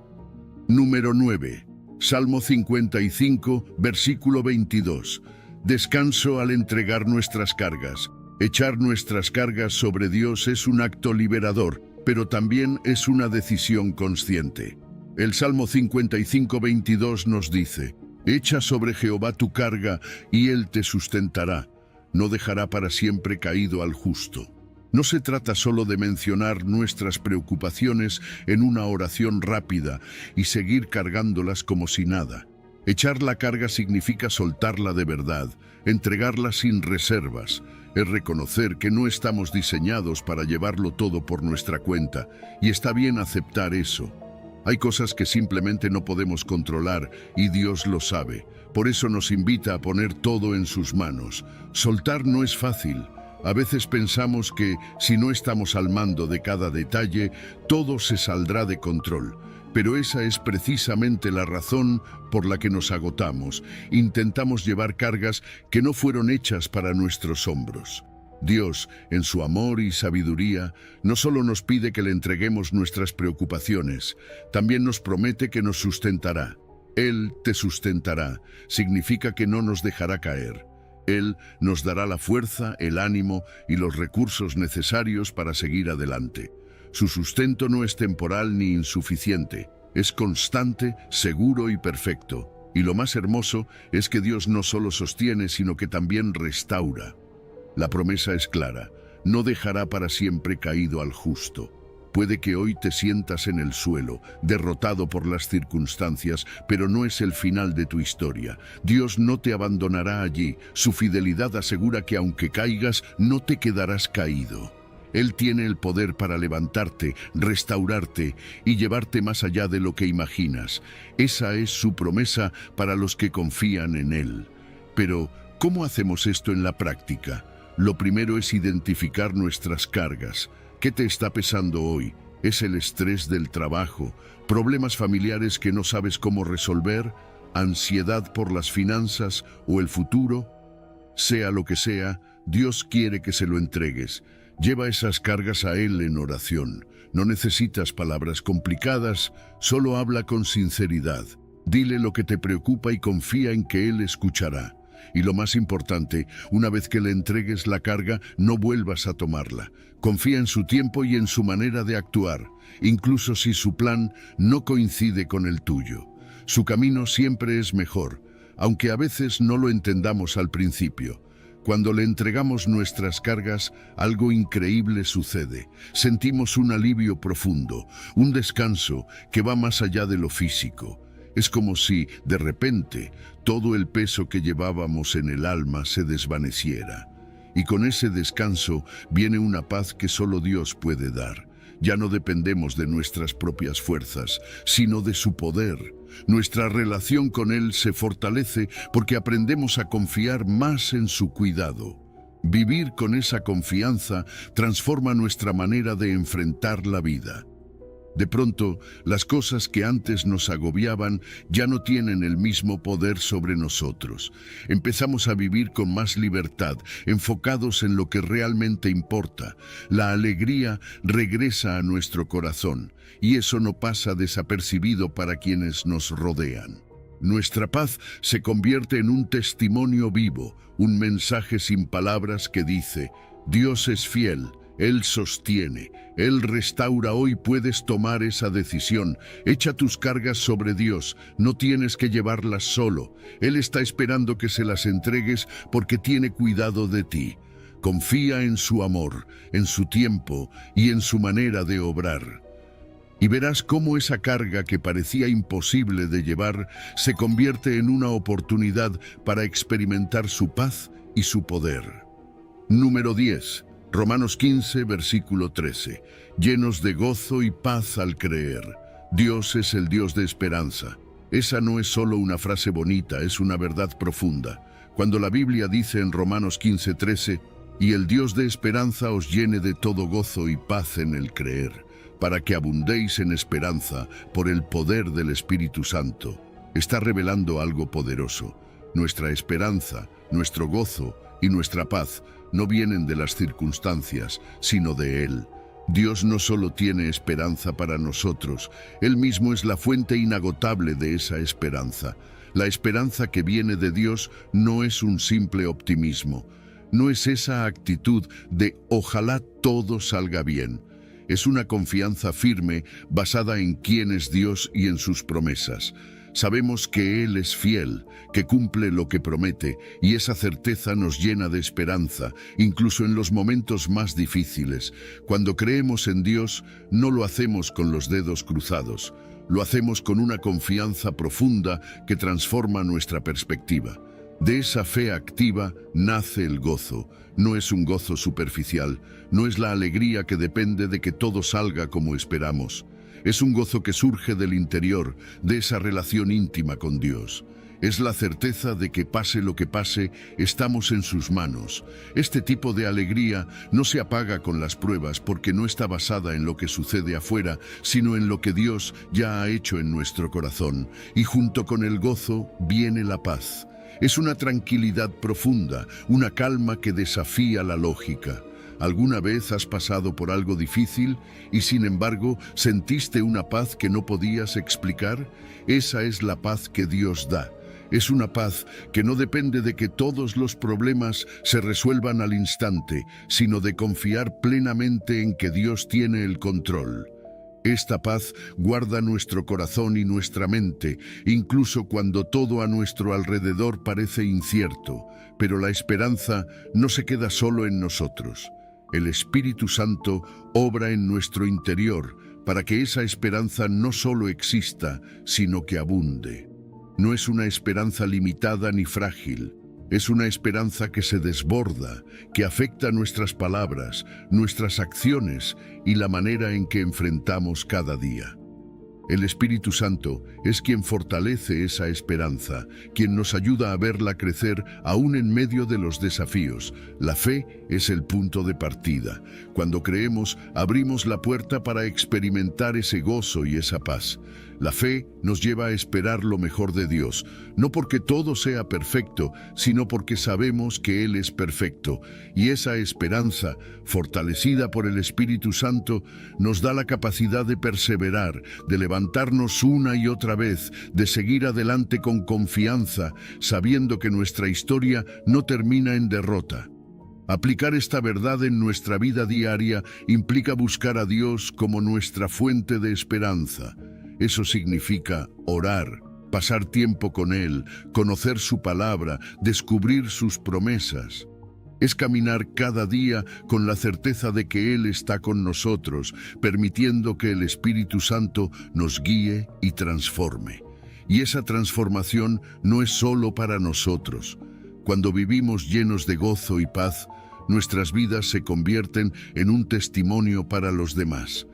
Número 9. Salmo 55, versículo 22. Descanso al entregar nuestras cargas. Echar nuestras cargas sobre Dios es un acto liberador, pero también es una decisión consciente. El Salmo 55, 22 nos dice: Echa sobre Jehová tu carga, y Él te sustentará. No dejará para siempre caído al justo. No se trata solo de mencionar nuestras preocupaciones en una oración rápida y seguir cargándolas como si nada. Echar la carga significa soltarla de verdad, entregarla sin reservas. Es reconocer que no estamos diseñados para llevarlo todo por nuestra cuenta, y está bien aceptar eso. Hay cosas que simplemente no podemos controlar y Dios lo sabe. Por eso nos invita a poner todo en sus manos. Soltar no es fácil. A veces pensamos que si no estamos al mando de cada detalle, todo se saldrá de control. Pero esa es precisamente la razón por la que nos agotamos. Intentamos llevar cargas que no fueron hechas para nuestros hombros. Dios, en su amor y sabiduría, no solo nos pide que le entreguemos nuestras preocupaciones, también nos promete que nos sustentará. Él te sustentará, significa que no nos dejará caer. Él nos dará la fuerza, el ánimo y los recursos necesarios para seguir adelante. Su sustento no es temporal ni insuficiente, es constante, seguro y perfecto. Y lo más hermoso es que Dios no solo sostiene, sino que también restaura. La promesa es clara, no dejará para siempre caído al justo. Puede que hoy te sientas en el suelo, derrotado por las circunstancias, pero no es el final de tu historia. Dios no te abandonará allí. Su fidelidad asegura que aunque caigas, no te quedarás caído. Él tiene el poder para levantarte, restaurarte y llevarte más allá de lo que imaginas. Esa es su promesa para los que confían en Él. Pero, ¿cómo hacemos esto en la práctica? Lo primero es identificar nuestras cargas. ¿Qué te está pesando hoy? ¿Es el estrés del trabajo? ¿Problemas familiares que no sabes cómo resolver? ¿Ansiedad por las finanzas o el futuro? Sea lo que sea, Dios quiere que se lo entregues. Lleva esas cargas a Él en oración. No necesitas palabras complicadas, solo habla con sinceridad. Dile lo que te preocupa y confía en que Él escuchará. Y lo más importante, una vez que le entregues la carga, no vuelvas a tomarla. Confía en su tiempo y en su manera de actuar, incluso si su plan no coincide con el tuyo. Su camino siempre es mejor, aunque a veces no lo entendamos al principio. Cuando le entregamos nuestras cargas, algo increíble sucede. Sentimos un alivio profundo, un descanso que va más allá de lo físico. Es como si, de repente, todo el peso que llevábamos en el alma se desvaneciera. Y con ese descanso viene una paz que solo Dios puede dar. Ya no dependemos de nuestras propias fuerzas, sino de su poder. Nuestra relación con Él se fortalece porque aprendemos a confiar más en su cuidado. Vivir con esa confianza transforma nuestra manera de enfrentar la vida. De pronto, las cosas que antes nos agobiaban ya no tienen el mismo poder sobre nosotros. Empezamos a vivir con más libertad, enfocados en lo que realmente importa. La alegría regresa a nuestro corazón, y eso no pasa desapercibido para quienes nos rodean. Nuestra paz se convierte en un testimonio vivo, un mensaje sin palabras que dice: Dios es fiel. Él sostiene, Él restaura. Hoy puedes tomar esa decisión. Echa tus cargas sobre Dios, no tienes que llevarlas solo. Él está esperando que se las entregues porque tiene cuidado de ti. Confía en su amor, en su tiempo y en su manera de obrar. Y verás cómo esa carga que parecía imposible de llevar se convierte en una oportunidad para experimentar su paz y su poder. Número 10. Romanos 15, versículo 13. Llenos de gozo y paz al creer. Dios es el Dios de esperanza. Esa no es solo una frase bonita, es una verdad profunda. Cuando la Biblia dice en Romanos 15, 13, y el Dios de esperanza os llene de todo gozo y paz en el creer, para que abundéis en esperanza por el poder del Espíritu Santo. Está revelando algo poderoso. Nuestra esperanza, nuestro gozo y nuestra paz no vienen de las circunstancias, sino de Él. Dios no solo tiene esperanza para nosotros, Él mismo es la fuente inagotable de esa esperanza. La esperanza que viene de Dios no es un simple optimismo, no es esa actitud de ojalá todo salga bien. Es una confianza firme basada en quién es Dios y en sus promesas. Sabemos que Él es fiel, que cumple lo que promete, y esa certeza nos llena de esperanza, incluso en los momentos más difíciles. Cuando creemos en Dios, no lo hacemos con los dedos cruzados, lo hacemos con una confianza profunda que transforma nuestra perspectiva. De esa fe activa nace el gozo. No es un gozo superficial, no es la alegría que depende de que todo salga como esperamos. Es un gozo que surge del interior, de esa relación íntima con Dios. Es la certeza de que pase lo que pase, estamos en sus manos. Este tipo de alegría no se apaga con las pruebas porque no está basada en lo que sucede afuera, sino en lo que Dios ya ha hecho en nuestro corazón. Y junto con el gozo viene la paz. Es una tranquilidad profunda, una calma que desafía la lógica. ¿Alguna vez has pasado por algo difícil y sin embargo sentiste una paz que no podías explicar? Esa es la paz que Dios da. Es una paz que no depende de que todos los problemas se resuelvan al instante, sino de confiar plenamente en que Dios tiene el control. Esta paz guarda nuestro corazón y nuestra mente, incluso cuando todo a nuestro alrededor parece incierto. Pero la esperanza no se queda solo en nosotros. El Espíritu Santo obra en nuestro interior para que esa esperanza no solo exista, sino que abunde. No es una esperanza limitada ni frágil. Es una esperanza que se desborda, que afecta nuestras palabras, nuestras acciones y la manera en que enfrentamos cada día. El Espíritu Santo es quien fortalece esa esperanza, quien nos ayuda a verla crecer aún en medio de los desafíos. La fe es el punto de partida. Cuando creemos, abrimos la puerta para experimentar ese gozo y esa paz. La fe nos lleva a esperar lo mejor de Dios, no porque todo sea perfecto, sino porque sabemos que Él es perfecto. Y esa esperanza, fortalecida por el Espíritu Santo, nos da la capacidad de perseverar, de levantarnos una y otra vez, de seguir adelante con confianza, sabiendo que nuestra historia no termina en derrota. Aplicar esta verdad en nuestra vida diaria implica buscar a Dios como nuestra fuente de esperanza. Eso significa orar, pasar tiempo con Él, conocer su palabra, descubrir sus promesas. Es caminar cada día con la certeza de que Él está con nosotros, permitiendo que el Espíritu Santo nos guíe y transforme. Y esa transformación no es solo para nosotros. Cuando vivimos llenos de gozo y paz, nuestras vidas se convierten en un testimonio para los demás.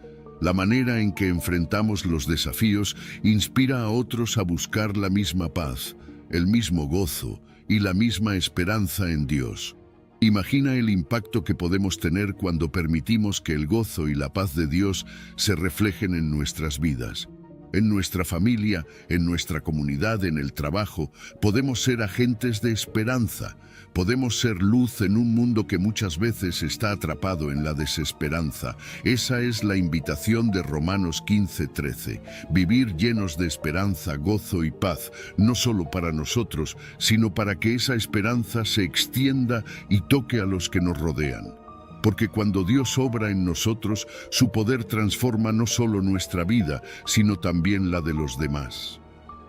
La manera en que enfrentamos los desafíos inspira a otros a buscar la misma paz, el mismo gozo y la misma esperanza en Dios. Imagina el impacto que podemos tener cuando permitimos que el gozo y la paz de Dios se reflejen en nuestras vidas. En nuestra familia, en nuestra comunidad, en el trabajo, podemos ser agentes de esperanza. Podemos ser luz en un mundo que muchas veces está atrapado en la desesperanza. Esa es la invitación de Romanos 15:13. Vivir llenos de esperanza, gozo y paz, no solo para nosotros, sino para que esa esperanza se extienda y toque a los que nos rodean. Porque cuando Dios obra en nosotros, su poder transforma no solo nuestra vida, sino también la de los demás.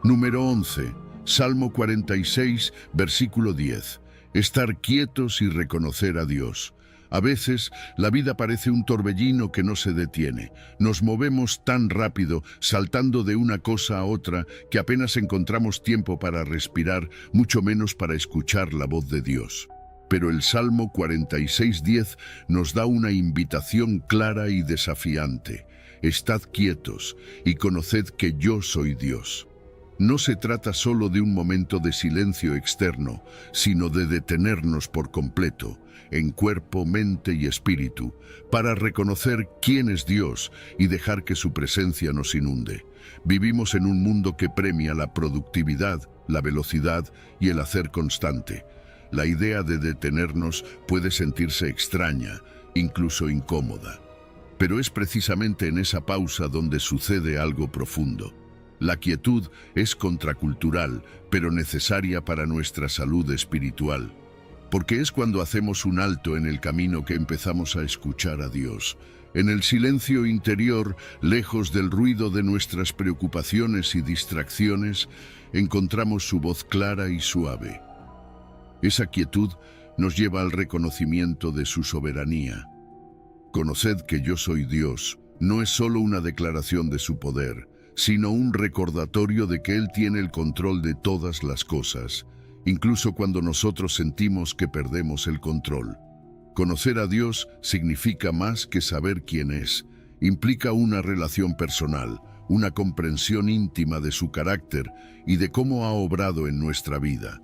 Número 11. Salmo 46, versículo 10. Estar quietos y reconocer a Dios. A veces, la vida parece un torbellino que no se detiene. Nos movemos tan rápido, saltando de una cosa a otra, que apenas encontramos tiempo para respirar, mucho menos para escuchar la voz de Dios. Pero el Salmo 46:10 nos da una invitación clara y desafiante. Estad quietos y conoced que yo soy Dios. No se trata solo de un momento de silencio externo, sino de detenernos por completo, en cuerpo, mente y espíritu, para reconocer quién es Dios y dejar que su presencia nos inunde. Vivimos en un mundo que premia la productividad, la velocidad y el hacer constante. La idea de detenernos puede sentirse extraña, incluso incómoda. Pero es precisamente en esa pausa donde sucede algo profundo. La quietud es contracultural, pero necesaria para nuestra salud espiritual. Porque es cuando hacemos un alto en el camino que empezamos a escuchar a Dios. En el silencio interior, lejos del ruido de nuestras preocupaciones y distracciones, encontramos su voz clara y suave. Esa quietud nos lleva al reconocimiento de su soberanía. Conoced que yo soy Dios no es solo una declaración de su poder, sino un recordatorio de que Él tiene el control de todas las cosas, incluso cuando nosotros sentimos que perdemos el control. Conocer a Dios significa más que saber quién es, implica una relación personal, una comprensión íntima de su carácter y de cómo ha obrado en nuestra vida.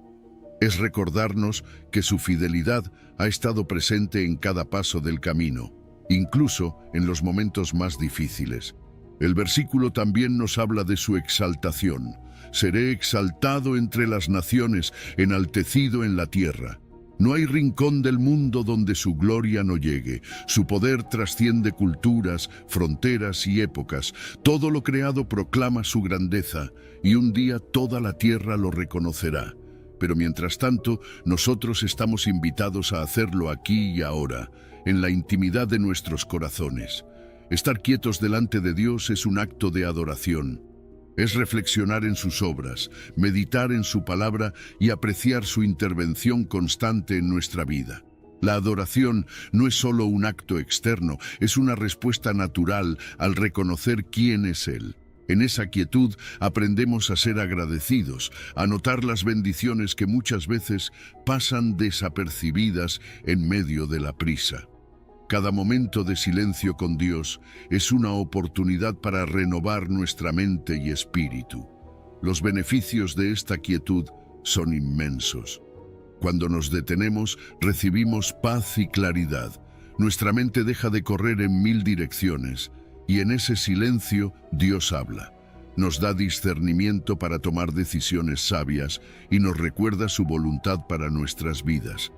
Es recordarnos que su fidelidad ha estado presente en cada paso del camino, incluso en los momentos más difíciles. El versículo también nos habla de su exaltación. Seré exaltado entre las naciones, enaltecido en la tierra. No hay rincón del mundo donde su gloria no llegue. Su poder trasciende culturas, fronteras y épocas. Todo lo creado proclama su grandeza, y un día toda la tierra lo reconocerá. Pero mientras tanto, nosotros estamos invitados a hacerlo aquí y ahora, en la intimidad de nuestros corazones. Estar quietos delante de Dios es un acto de adoración. Es reflexionar en sus obras, meditar en su palabra y apreciar su intervención constante en nuestra vida. La adoración no es solo un acto externo, es una respuesta natural al reconocer quién es Él. En esa quietud aprendemos a ser agradecidos, a notar las bendiciones que muchas veces pasan desapercibidas en medio de la prisa. Cada momento de silencio con Dios es una oportunidad para renovar nuestra mente y espíritu. Los beneficios de esta quietud son inmensos. Cuando nos detenemos, recibimos paz y claridad. Nuestra mente deja de correr en mil direcciones, y en ese silencio Dios habla. Nos da discernimiento para tomar decisiones sabias y nos recuerda su voluntad para nuestras vidas.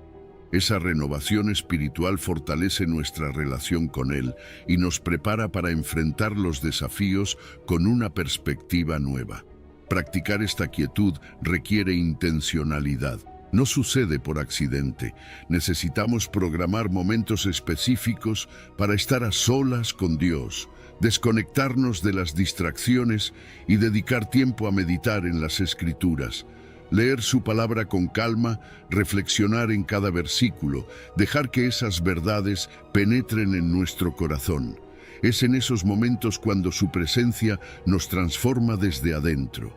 Esa renovación espiritual fortalece nuestra relación con Él y nos prepara para enfrentar los desafíos con una perspectiva nueva. Practicar esta quietud requiere intencionalidad. No sucede por accidente. Necesitamos programar momentos específicos para estar a solas con Dios, desconectarnos de las distracciones y dedicar tiempo a meditar en las Escrituras. Leer su palabra con calma, reflexionar en cada versículo, dejar que esas verdades penetren en nuestro corazón. Es en esos momentos cuando su presencia nos transforma desde adentro.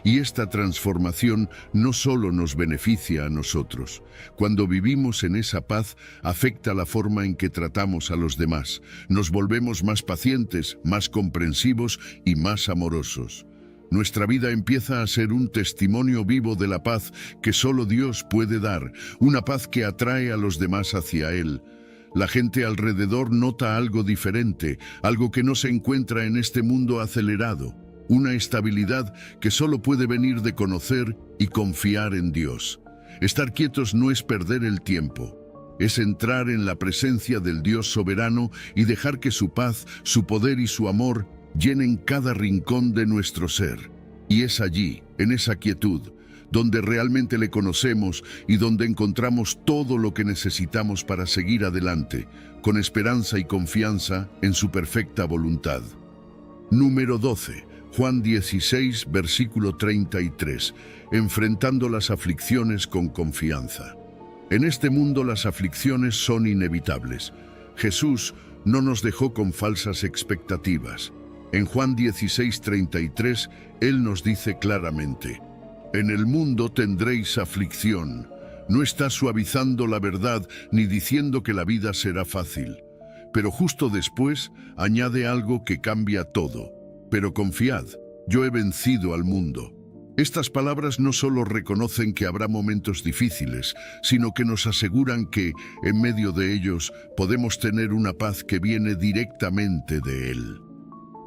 Y esta transformación no solo nos beneficia a nosotros. Cuando vivimos en esa paz, afecta la forma en que tratamos a los demás. Nos volvemos más pacientes, más comprensivos y más amorosos. Nuestra vida empieza a ser un testimonio vivo de la paz que solo Dios puede dar, una paz que atrae a los demás hacia Él. La gente alrededor nota algo diferente, algo que no se encuentra en este mundo acelerado, una estabilidad que solo puede venir de conocer y confiar en Dios. Estar quietos no es perder el tiempo, es entrar en la presencia del Dios soberano y dejar que su paz, su poder y su amor llenen cada rincón de nuestro ser. Y es allí, en esa quietud, donde realmente le conocemos y donde encontramos todo lo que necesitamos para seguir adelante, con esperanza y confianza en su perfecta voluntad. Número 12. Juan 16, versículo 33. Enfrentando las aflicciones con confianza. En este mundo las aflicciones son inevitables. Jesús no nos dejó con falsas expectativas. En Juan 16:33, Él nos dice claramente: en el mundo tendréis aflicción. No está suavizando la verdad ni diciendo que la vida será fácil. Pero justo después añade algo que cambia todo. Pero confiad, yo he vencido al mundo. Estas palabras no solo reconocen que habrá momentos difíciles, sino que nos aseguran que, en medio de ellos, podemos tener una paz que viene directamente de Él.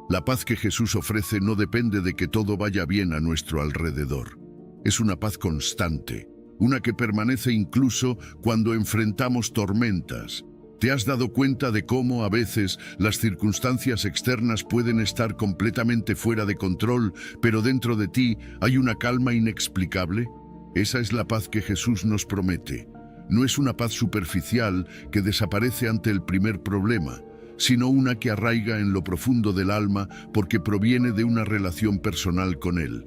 La paz que Jesús ofrece no depende de que todo vaya bien a nuestro alrededor. Es una paz constante, una que permanece incluso cuando enfrentamos tormentas. ¿Te has dado cuenta de cómo a veces las circunstancias externas pueden estar completamente fuera de control, pero dentro de ti hay una calma inexplicable? Esa es la paz que Jesús nos promete. No es una paz superficial que desaparece ante el primer problema, sino una que arraiga en lo profundo del alma porque proviene de una relación personal con Él.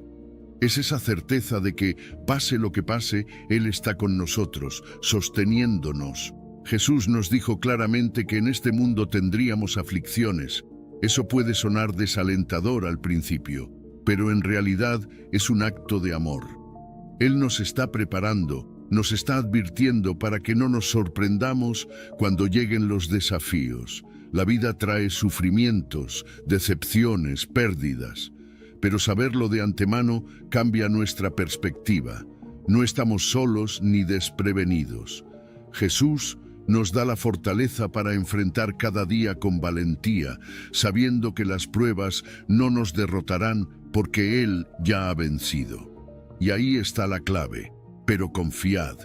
Es esa certeza de que, pase lo que pase, Él está con nosotros, sosteniéndonos. Jesús nos dijo claramente que en este mundo tendríamos aflicciones. Eso puede sonar desalentador al principio, pero en realidad es un acto de amor. Él nos está preparando, nos está advirtiendo para que no nos sorprendamos cuando lleguen los desafíos. La vida trae sufrimientos, decepciones, pérdidas. Pero saberlo de antemano cambia nuestra perspectiva. No estamos solos ni desprevenidos. Jesús nos da la fortaleza para enfrentar cada día con valentía, sabiendo que las pruebas no nos derrotarán porque Él ya ha vencido. Y ahí está la clave. Pero confiad.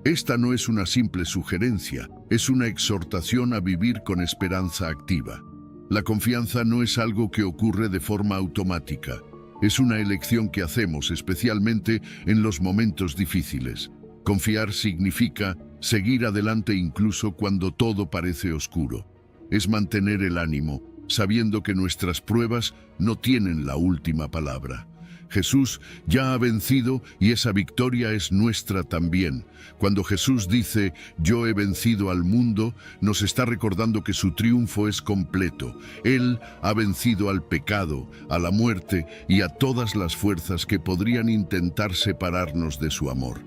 Esta no es una simple sugerencia, es una exhortación a vivir con esperanza activa. La confianza no es algo que ocurre de forma automática. Es una elección que hacemos especialmente en los momentos difíciles. Confiar significa seguir adelante incluso cuando todo parece oscuro. Es mantener el ánimo, sabiendo que nuestras pruebas no tienen la última palabra. Jesús ya ha vencido y esa victoria es nuestra también. Cuando Jesús dice, yo he vencido al mundo, nos está recordando que su triunfo es completo. Él ha vencido al pecado, a la muerte y a todas las fuerzas que podrían intentar separarnos de su amor.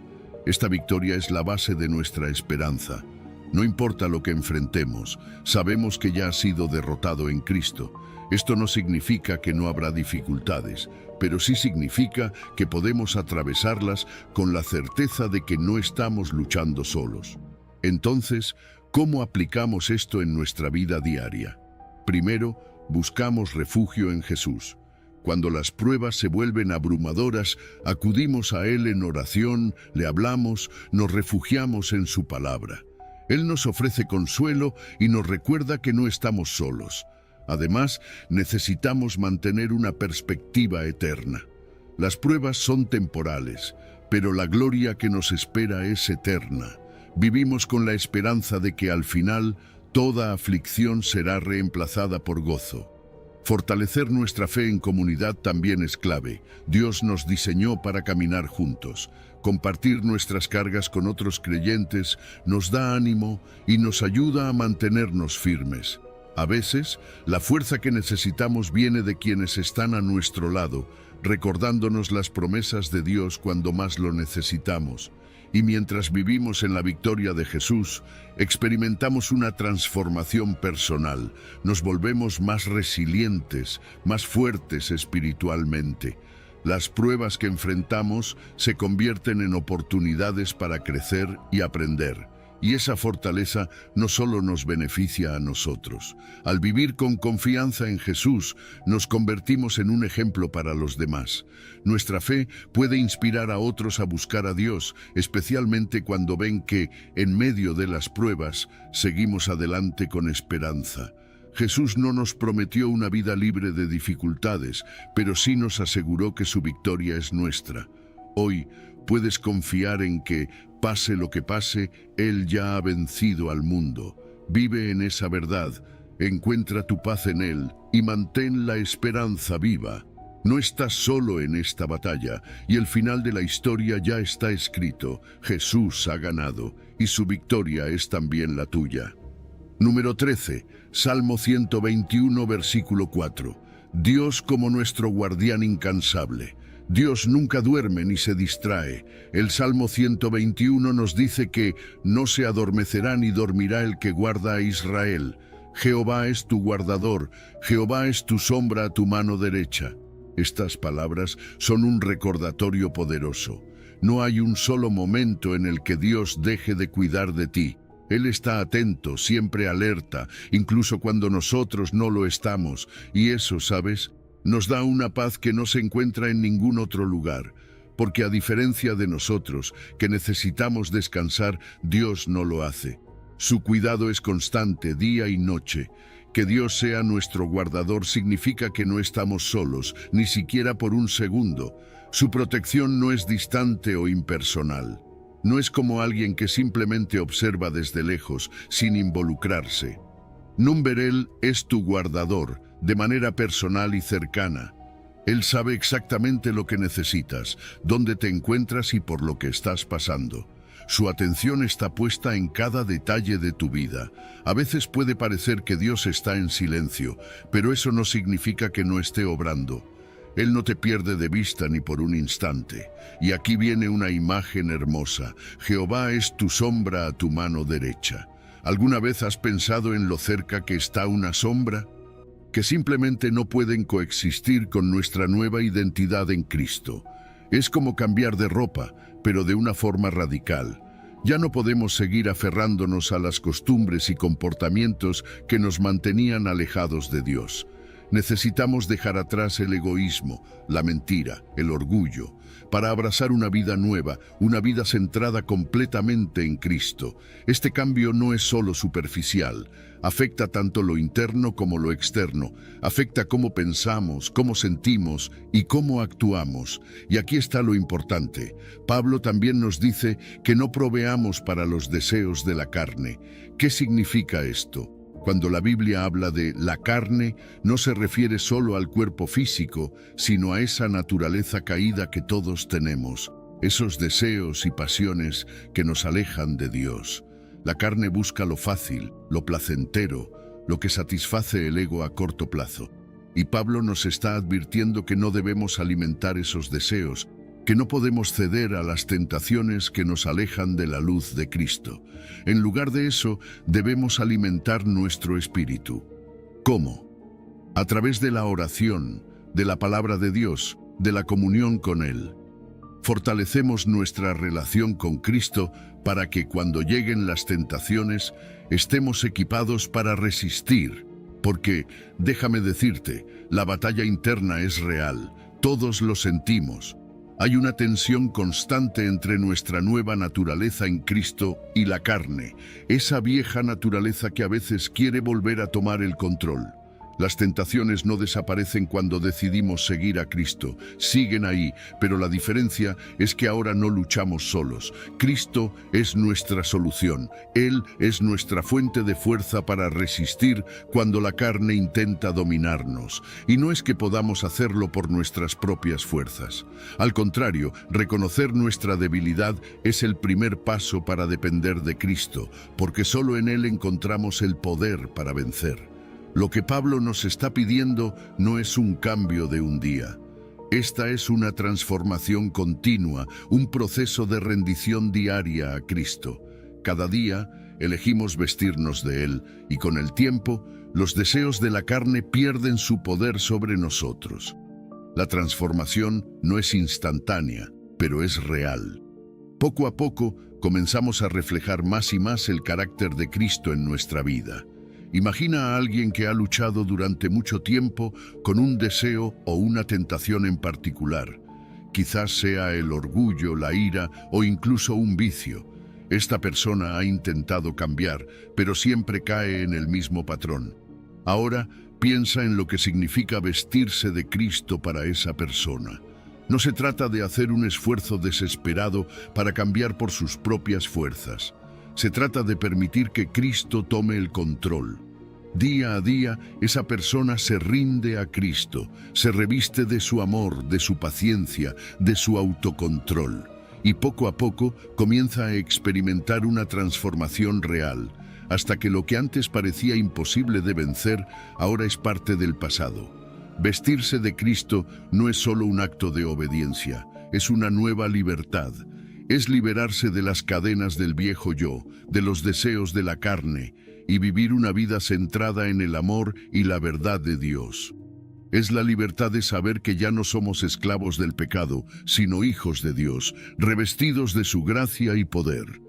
Esta victoria es la base de nuestra esperanza. No importa lo que enfrentemos, sabemos que ya ha sido derrotado en Cristo. Esto no significa que no habrá dificultades, pero sí significa que podemos atravesarlas con la certeza de que no estamos luchando solos. Entonces, ¿cómo aplicamos esto en nuestra vida diaria? Primero, buscamos refugio en Jesús. Cuando las pruebas se vuelven abrumadoras, acudimos a Él en oración, le hablamos, nos refugiamos en su palabra. Él nos ofrece consuelo y nos recuerda que no estamos solos. Además, necesitamos mantener una perspectiva eterna. Las pruebas son temporales, pero la gloria que nos espera es eterna. Vivimos con la esperanza de que al final toda aflicción será reemplazada por gozo. Fortalecer nuestra fe en comunidad también es clave. Dios nos diseñó para caminar juntos. Compartir nuestras cargas con otros creyentes nos da ánimo y nos ayuda a mantenernos firmes. A veces, la fuerza que necesitamos viene de quienes están a nuestro lado, recordándonos las promesas de Dios cuando más lo necesitamos. Y mientras vivimos en la victoria de Jesús, experimentamos una transformación personal. Nos volvemos más resilientes, más fuertes espiritualmente. Las pruebas que enfrentamos se convierten en oportunidades para crecer y aprender. Y esa fortaleza no solo nos beneficia a nosotros. Al vivir con confianza en Jesús, nos convertimos en un ejemplo para los demás. Nuestra fe puede inspirar a otros a buscar a Dios, especialmente cuando ven que, en medio de las pruebas, seguimos adelante con esperanza. Jesús no nos prometió una vida libre de dificultades, pero sí nos aseguró que su victoria es nuestra. Hoy puedes confiar en que, pase lo que pase, Él ya ha vencido al mundo. Vive en esa verdad, encuentra tu paz en Él y mantén la esperanza viva. No estás solo en esta batalla y el final de la historia ya está escrito. Jesús ha ganado y su victoria es también la tuya. Número 13, Salmo 121, versículo 4. Dios como nuestro guardián incansable. Dios nunca duerme ni se distrae. El Salmo 121 nos dice que no se adormecerá ni dormirá el que guarda a Israel. Jehová es tu guardador, Jehová es tu sombra a tu mano derecha. Estas palabras son un recordatorio poderoso. No hay un solo momento en el que Dios deje de cuidar de ti. Él está atento, siempre alerta, incluso cuando nosotros no lo estamos. Y eso, ¿sabes?, nos da una paz que no se encuentra en ningún otro lugar. Porque a diferencia de nosotros, que necesitamos descansar, Dios no lo hace. Su cuidado es constante, día y noche. Que Dios sea nuestro guardador significa que no estamos solos, ni siquiera por un segundo. Su protección no es distante o impersonal. No es como alguien que simplemente observa desde lejos, sin involucrarse. Numberel es tu guardador, de manera personal y cercana. Él sabe exactamente lo que necesitas, dónde te encuentras y por lo que estás pasando. Su atención está puesta en cada detalle de tu vida. A veces puede parecer que Dios está en silencio, pero eso no significa que no esté obrando. Él no te pierde de vista ni por un instante. Y aquí viene una imagen hermosa. Jehová es tu sombra a tu mano derecha. ¿Alguna vez has pensado en lo cerca que está una sombra? Que simplemente no pueden coexistir con nuestra nueva identidad en Cristo. Es como cambiar de ropa, pero de una forma radical. Ya no podemos seguir aferrándonos a las costumbres y comportamientos que nos mantenían alejados de Dios. Necesitamos dejar atrás el egoísmo, la mentira, el orgullo, para abrazar una vida nueva, una vida centrada completamente en Cristo. Este cambio no es solo superficial, afecta tanto lo interno como lo externo, afecta cómo pensamos, cómo sentimos y cómo actuamos. Y aquí está lo importante. Pablo también nos dice que no proveamos para los deseos de la carne. ¿Qué significa esto? Cuando la Biblia habla de la carne, no se refiere solo al cuerpo físico, sino a esa naturaleza caída que todos tenemos, esos deseos y pasiones que nos alejan de Dios. La carne busca lo fácil, lo placentero, lo que satisface el ego a corto plazo. Y Pablo nos está advirtiendo que no debemos alimentar esos deseos, que no podemos ceder a las tentaciones que nos alejan de la luz de Cristo. En lugar de eso, debemos alimentar nuestro espíritu. ¿Cómo? A través de la oración, de la palabra de Dios, de la comunión con Él. Fortalecemos nuestra relación con Cristo para que cuando lleguen las tentaciones, estemos equipados para resistir. Porque, déjame decirte, la batalla interna es real, todos lo sentimos. Hay una tensión constante entre nuestra nueva naturaleza en Cristo y la carne, esa vieja naturaleza que a veces quiere volver a tomar el control. Las tentaciones no desaparecen cuando decidimos seguir a Cristo, siguen ahí, pero la diferencia es que ahora no luchamos solos. Cristo es nuestra solución, Él es nuestra fuente de fuerza para resistir cuando la carne intenta dominarnos. Y no es que podamos hacerlo por nuestras propias fuerzas. Al contrario, reconocer nuestra debilidad es el primer paso para depender de Cristo, porque solo en Él encontramos el poder para vencer. Lo que Pablo nos está pidiendo no es un cambio de un día. Esta es una transformación continua, un proceso de rendición diaria a Cristo. Cada día elegimos vestirnos de Él y con el tiempo los deseos de la carne pierden su poder sobre nosotros. La transformación no es instantánea, pero es real. Poco a poco comenzamos a reflejar más y más el carácter de Cristo en nuestra vida. Imagina a alguien que ha luchado durante mucho tiempo con un deseo o una tentación en particular. Quizás sea el orgullo, la ira o incluso un vicio. Esta persona ha intentado cambiar, pero siempre cae en el mismo patrón. Ahora piensa en lo que significa vestirse de Cristo para esa persona. No se trata de hacer un esfuerzo desesperado para cambiar por sus propias fuerzas. Se trata de permitir que Cristo tome el control. Día a día, esa persona se rinde a Cristo, se reviste de su amor, de su paciencia, de su autocontrol. Y poco a poco comienza a experimentar una transformación real, hasta que lo que antes parecía imposible de vencer, ahora es parte del pasado. Vestirse de Cristo no es solo un acto de obediencia, es una nueva libertad. Es liberarse de las cadenas del viejo yo, de los deseos de la carne, y vivir una vida centrada en el amor y la verdad de Dios. Es la libertad de saber que ya no somos esclavos del pecado, sino hijos de Dios, revestidos de su gracia y poder.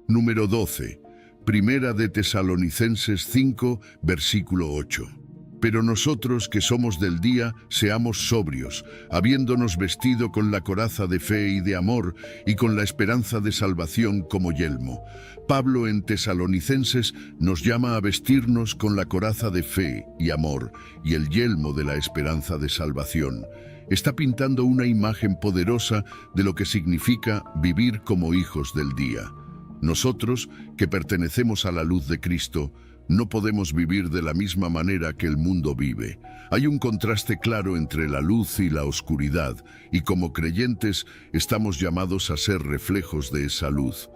Número 12. Primera de Tesalonicenses 5, versículo 8. Pero nosotros que somos del día, seamos sobrios, habiéndonos vestido con la coraza de fe y de amor, y con la esperanza de salvación como yelmo. Pablo en Tesalonicenses nos llama a vestirnos con la coraza de fe y amor, y el yelmo de la esperanza de salvación. Está pintando una imagen poderosa de lo que significa vivir como hijos del día. Nosotros, que pertenecemos a la luz de Cristo, no podemos vivir de la misma manera que el mundo vive. Hay un contraste claro entre la luz y la oscuridad, y como creyentes estamos llamados a ser reflejos de esa luz.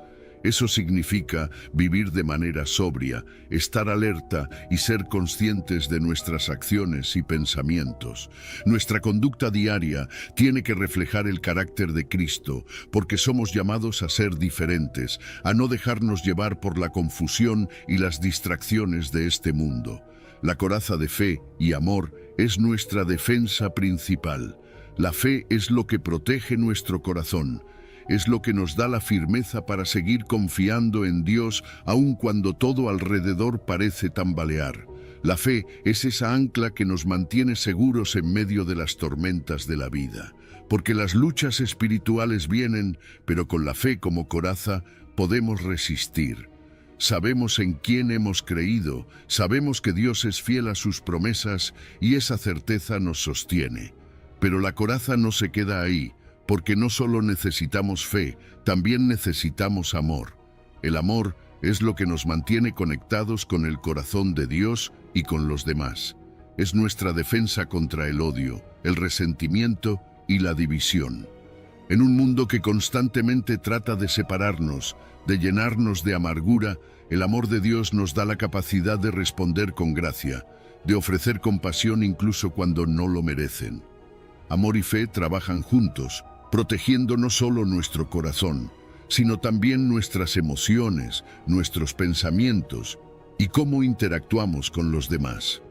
Eso significa vivir de manera sobria, estar alerta y ser conscientes de nuestras acciones y pensamientos. Nuestra conducta diaria tiene que reflejar el carácter de Cristo, porque somos llamados a ser diferentes, a no dejarnos llevar por la confusión y las distracciones de este mundo. La coraza de fe y amor es nuestra defensa principal. La fe es lo que protege nuestro corazón. Es lo que nos da la firmeza para seguir confiando en Dios aun cuando todo alrededor parece tambalear. La fe es esa ancla que nos mantiene seguros en medio de las tormentas de la vida. Porque las luchas espirituales vienen, pero con la fe como coraza podemos resistir. Sabemos en quién hemos creído, sabemos que Dios es fiel a sus promesas y esa certeza nos sostiene. Pero la coraza no se queda ahí. Porque no solo necesitamos fe, también necesitamos amor. El amor es lo que nos mantiene conectados con el corazón de Dios y con los demás. Es nuestra defensa contra el odio, el resentimiento y la división. En un mundo que constantemente trata de separarnos, de llenarnos de amargura, el amor de Dios nos da la capacidad de responder con gracia, de ofrecer compasión incluso cuando no lo merecen. Amor y fe trabajan juntos, protegiendo no solo nuestro corazón, sino también nuestras emociones, nuestros pensamientos y cómo interactuamos con los demás.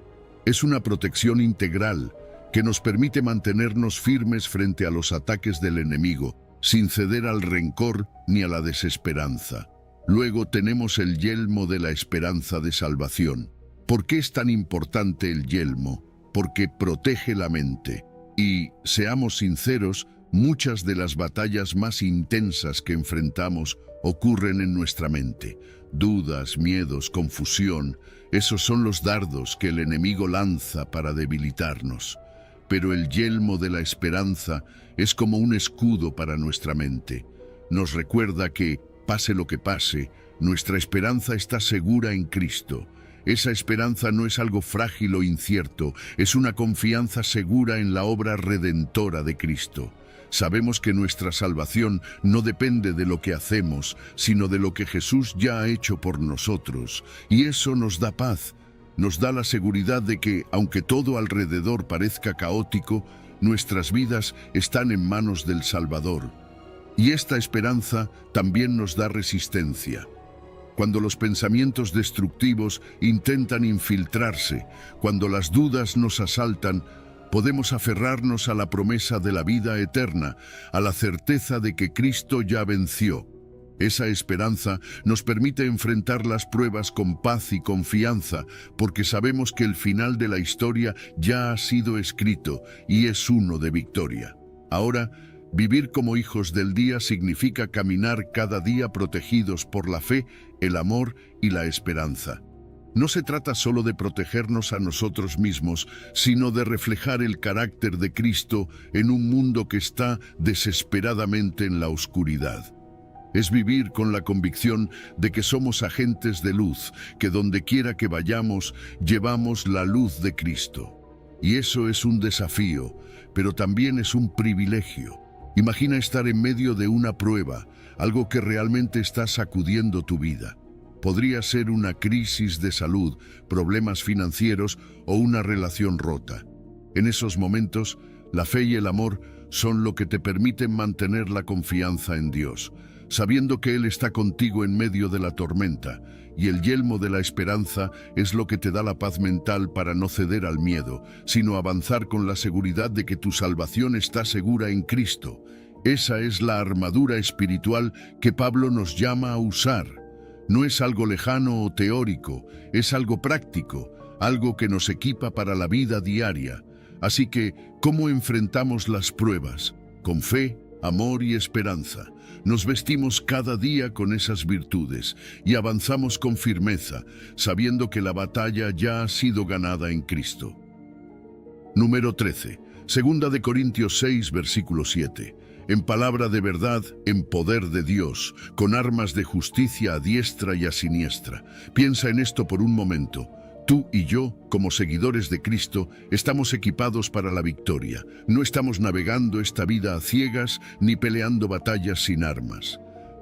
Es una protección integral que nos permite mantenernos firmes frente a los ataques del enemigo, sin ceder al rencor ni a la desesperanza. Luego tenemos el yelmo de la esperanza de salvación. ¿Por qué es tan importante el yelmo? Porque protege la mente. Y, seamos sinceros, muchas de las batallas más intensas que enfrentamos ocurren en nuestra mente. Dudas, miedos, confusión, esos son los dardos que el enemigo lanza para debilitarnos. Pero el yelmo de la esperanza es como un escudo para nuestra mente. Nos recuerda que, pase lo que pase, nuestra esperanza está segura en Cristo. Esa esperanza no es algo frágil o incierto, es una confianza segura en la obra redentora de Cristo. Sabemos que nuestra salvación no depende de lo que hacemos, sino de lo que Jesús ya ha hecho por nosotros. Y eso nos da paz, nos da la seguridad de que, aunque todo alrededor parezca caótico, nuestras vidas están en manos del Salvador. Y esta esperanza también nos da resistencia. Cuando los pensamientos destructivos intentan infiltrarse, cuando las dudas nos asaltan, Podemos aferrarnos a la promesa de la vida eterna, a la certeza de que Cristo ya venció. Esa esperanza nos permite enfrentar las pruebas con paz y confianza, porque sabemos que el final de la historia ya ha sido escrito y es uno de victoria. Ahora, vivir como hijos del día significa caminar cada día protegidos por la fe, el amor y la esperanza. No se trata solo de protegernos a nosotros mismos, sino de reflejar el carácter de Cristo en un mundo que está desesperadamente en la oscuridad. Es vivir con la convicción de que somos agentes de luz, que donde quiera que vayamos, llevamos la luz de Cristo. Y eso es un desafío, pero también es un privilegio. Imagina estar en medio de una prueba, algo que realmente está sacudiendo tu vida. Podría ser una crisis de salud, problemas financieros o una relación rota. En esos momentos, la fe y el amor son lo que te permiten mantener la confianza en Dios, sabiendo que Él está contigo en medio de la tormenta, y el yelmo de la esperanza es lo que te da la paz mental para no ceder al miedo, sino avanzar con la seguridad de que tu salvación está segura en Cristo. Esa es la armadura espiritual que Pablo nos llama a usar. No es algo lejano o teórico, es algo práctico, algo que nos equipa para la vida diaria. Así que, ¿cómo enfrentamos las pruebas? Con fe, amor y esperanza. Nos vestimos cada día con esas virtudes y avanzamos con firmeza, sabiendo que la batalla ya ha sido ganada en Cristo. Número 13. Segunda de Corintios 6, versículo 7. En palabra de verdad, en poder de Dios, con armas de justicia a diestra y a siniestra. Piensa en esto por un momento. Tú y yo, como seguidores de Cristo, estamos equipados para la victoria. No estamos navegando esta vida a ciegas ni peleando batallas sin armas.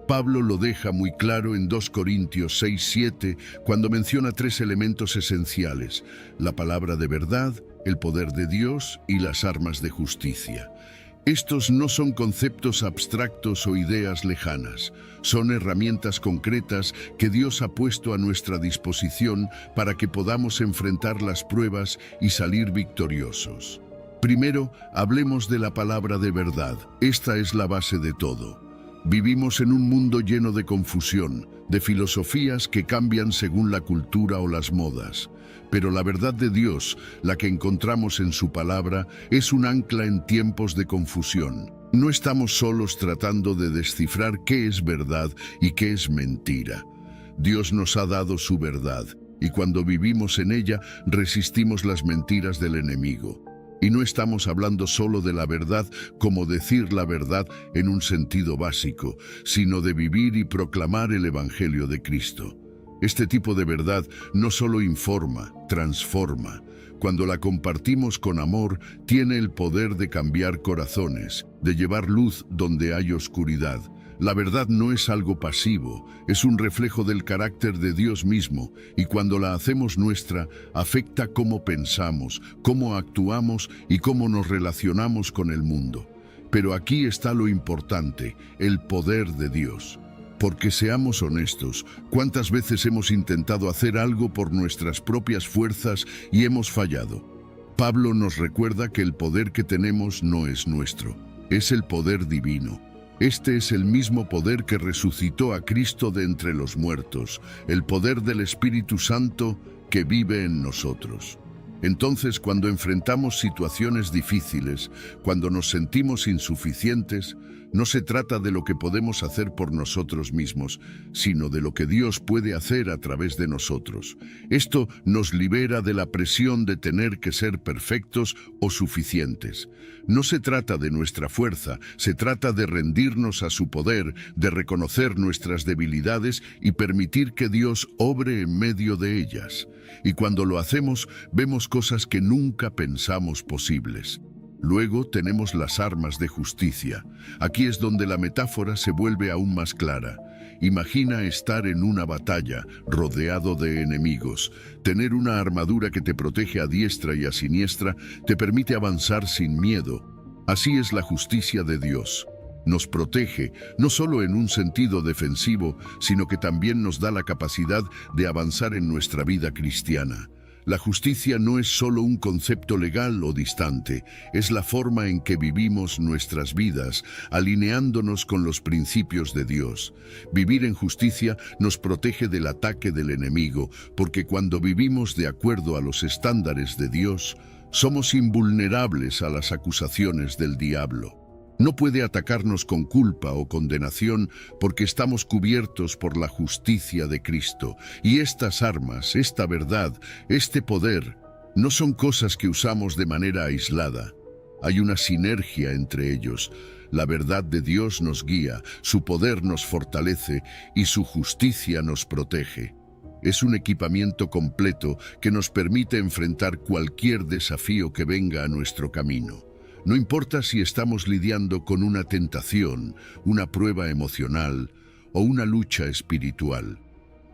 Pablo lo deja muy claro en 2 Corintios 6:7 cuando menciona 3 elementos esenciales: la palabra de verdad, el poder de Dios y las armas de justicia. Estos no son conceptos abstractos o ideas lejanas, son herramientas concretas que Dios ha puesto a nuestra disposición para que podamos enfrentar las pruebas y salir victoriosos. Primero, hablemos de la palabra de verdad. Esta es la base de todo. Vivimos en un mundo lleno de confusión, de filosofías que cambian según la cultura o las modas. Pero la verdad de Dios, la que encontramos en su palabra, es un ancla en tiempos de confusión. No estamos solos tratando de descifrar qué es verdad y qué es mentira. Dios nos ha dado su verdad, y cuando vivimos en ella, resistimos las mentiras del enemigo. Y no estamos hablando solo de la verdad como decir la verdad en un sentido básico, sino de vivir y proclamar el Evangelio de Cristo. Este tipo de verdad no solo informa, transforma. Cuando la compartimos con amor, tiene el poder de cambiar corazones, de llevar luz donde hay oscuridad. La verdad no es algo pasivo, es un reflejo del carácter de Dios mismo, y cuando la hacemos nuestra, afecta cómo pensamos, cómo actuamos y cómo nos relacionamos con el mundo. Pero aquí está lo importante, el poder de Dios. Porque seamos honestos, ¿cuántas veces hemos intentado hacer algo por nuestras propias fuerzas y hemos fallado? Pablo nos recuerda que el poder que tenemos no es nuestro, es el poder divino. Este es el mismo poder que resucitó a Cristo de entre los muertos, el poder del Espíritu Santo que vive en nosotros. Entonces, cuando enfrentamos situaciones difíciles, cuando nos sentimos insuficientes, no se trata de lo que podemos hacer por nosotros mismos, sino de lo que Dios puede hacer a través de nosotros. Esto nos libera de la presión de tener que ser perfectos o suficientes. No se trata de nuestra fuerza, se trata de rendirnos a su poder, de reconocer nuestras debilidades y permitir que Dios obre en medio de ellas. Y cuando lo hacemos, vemos cosas que nunca pensamos posibles. Luego tenemos las armas de justicia. Aquí es donde la metáfora se vuelve aún más clara. Imagina estar en una batalla, rodeado de enemigos. Tener una armadura que te protege a diestra y a siniestra te permite avanzar sin miedo. Así es la justicia de Dios. Nos protege, no solo en un sentido defensivo, sino que también nos da la capacidad de avanzar en nuestra vida cristiana. La justicia no es solo un concepto legal o distante, es la forma en que vivimos nuestras vidas, alineándonos con los principios de Dios. Vivir en justicia nos protege del ataque del enemigo, porque cuando vivimos de acuerdo a los estándares de Dios, somos invulnerables a las acusaciones del diablo. No puede atacarnos con culpa o condenación porque estamos cubiertos por la justicia de Cristo. Y estas armas, esta verdad, este poder, no son cosas que usamos de manera aislada. Hay una sinergia entre ellos. La verdad de Dios nos guía, su poder nos fortalece y su justicia nos protege. Es un equipamiento completo que nos permite enfrentar cualquier desafío que venga a nuestro camino. No importa si estamos lidiando con una tentación, una prueba emocional o una lucha espiritual.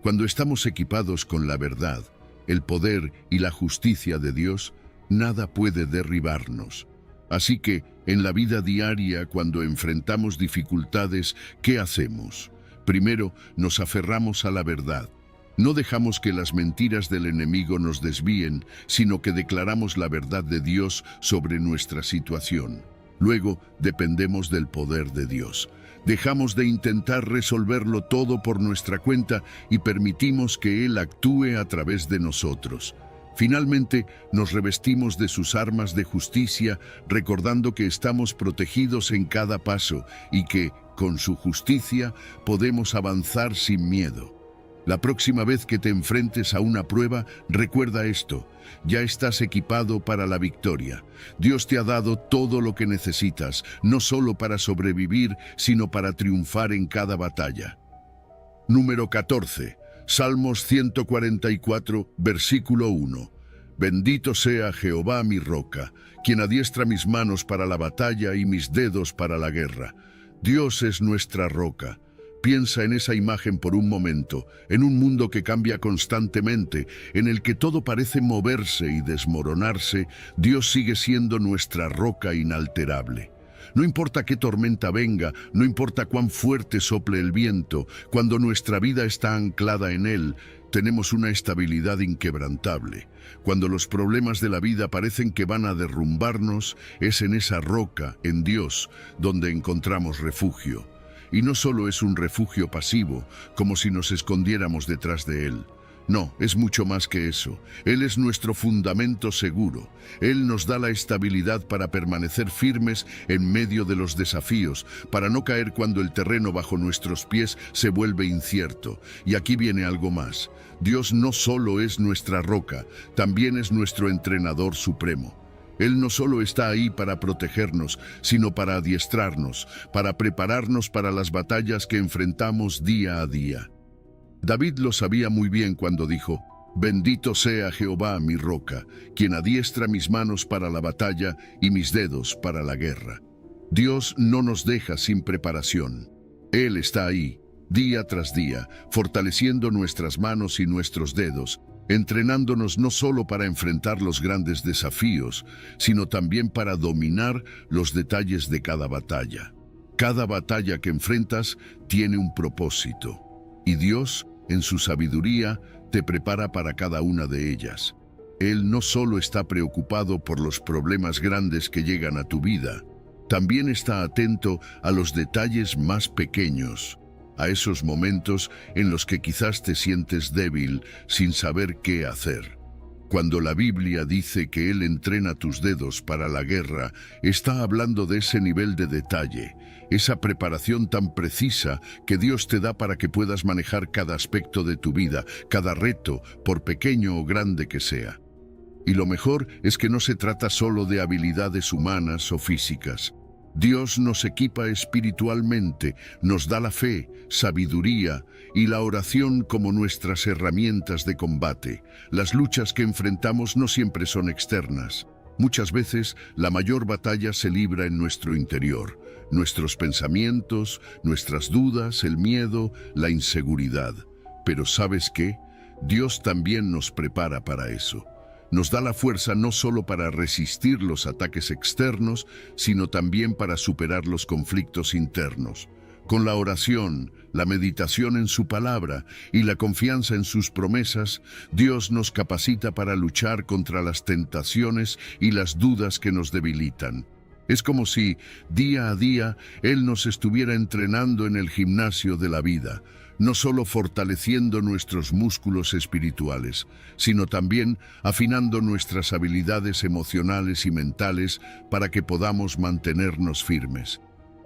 Cuando estamos equipados con la verdad, el poder y la justicia de Dios, nada puede derribarnos. Así que, en la vida diaria, cuando enfrentamos dificultades, ¿qué hacemos? Primero, nos aferramos a la verdad. No dejamos que las mentiras del enemigo nos desvíen, sino que declaramos la verdad de Dios sobre nuestra situación. Luego, dependemos del poder de Dios. Dejamos de intentar resolverlo todo por nuestra cuenta y permitimos que Él actúe a través de nosotros. Finalmente, nos revestimos de sus armas de justicia, recordando que estamos protegidos en cada paso y que, con su justicia, podemos avanzar sin miedo. La próxima vez que te enfrentes a una prueba, recuerda esto: ya estás equipado para la victoria. Dios te ha dado todo lo que necesitas, no solo para sobrevivir, sino para triunfar en cada batalla. Número 14. Salmos 144, versículo 1. Bendito sea Jehová mi roca, quien adiestra mis manos para la batalla y mis dedos para la guerra. Dios es nuestra roca. Piensa en esa imagen por un momento, en un mundo que cambia constantemente, en el que todo parece moverse y desmoronarse. Dios sigue siendo nuestra roca inalterable. No importa qué tormenta venga, no importa cuán fuerte sople el viento, cuando nuestra vida está anclada en Él, tenemos una estabilidad inquebrantable. Cuando los problemas de la vida parecen que van a derrumbarnos, es en esa roca, en Dios, donde encontramos refugio. Y no solo es un refugio pasivo, como si nos escondiéramos detrás de Él. No, es mucho más que eso. Él es nuestro fundamento seguro. Él nos da la estabilidad para permanecer firmes en medio de los desafíos, para no caer cuando el terreno bajo nuestros pies se vuelve incierto. Y aquí viene algo más. Dios no solo es nuestra roca, también es nuestro entrenador supremo. Él no solo está ahí para protegernos, sino para adiestrarnos, para prepararnos para las batallas que enfrentamos día a día. David lo sabía muy bien cuando dijo: Bendito sea Jehová mi roca, quien adiestra mis manos para la batalla y mis dedos para la guerra. Dios no nos deja sin preparación. Él está ahí, día tras día, fortaleciendo nuestras manos y nuestros dedos, entrenándonos no solo para enfrentar los grandes desafíos, sino también para dominar los detalles de cada batalla. Cada batalla que enfrentas tiene un propósito, y Dios, en su sabiduría, te prepara para cada una de ellas. Él no solo está preocupado por los problemas grandes que llegan a tu vida, también está atento a los detalles más pequeños, a esos momentos en los que quizás te sientes débil sin saber qué hacer. Cuando la Biblia dice que Él entrena tus dedos para la guerra, está hablando de ese nivel de detalle, esa preparación tan precisa que Dios te da para que puedas manejar cada aspecto de tu vida, cada reto, por pequeño o grande que sea. Y lo mejor es que no se trata solo de habilidades humanas o físicas. Dios nos equipa espiritualmente, nos da la fe, sabiduría y la oración como nuestras herramientas de combate. Las luchas que enfrentamos no siempre son externas. Muchas veces la mayor batalla se libra en nuestro interior. Nuestros pensamientos, nuestras dudas, el miedo, la inseguridad. Pero ¿sabes qué? Dios también nos prepara para eso. Nos da la fuerza no solo para resistir los ataques externos, sino también para superar los conflictos internos. Con la oración, la meditación en su palabra y la confianza en sus promesas, Dios nos capacita para luchar contra las tentaciones y las dudas que nos debilitan. Es como si, día a día, Él nos estuviera entrenando en el gimnasio de la vida, no solo fortaleciendo nuestros músculos espirituales, sino también afinando nuestras habilidades emocionales y mentales para que podamos mantenernos firmes.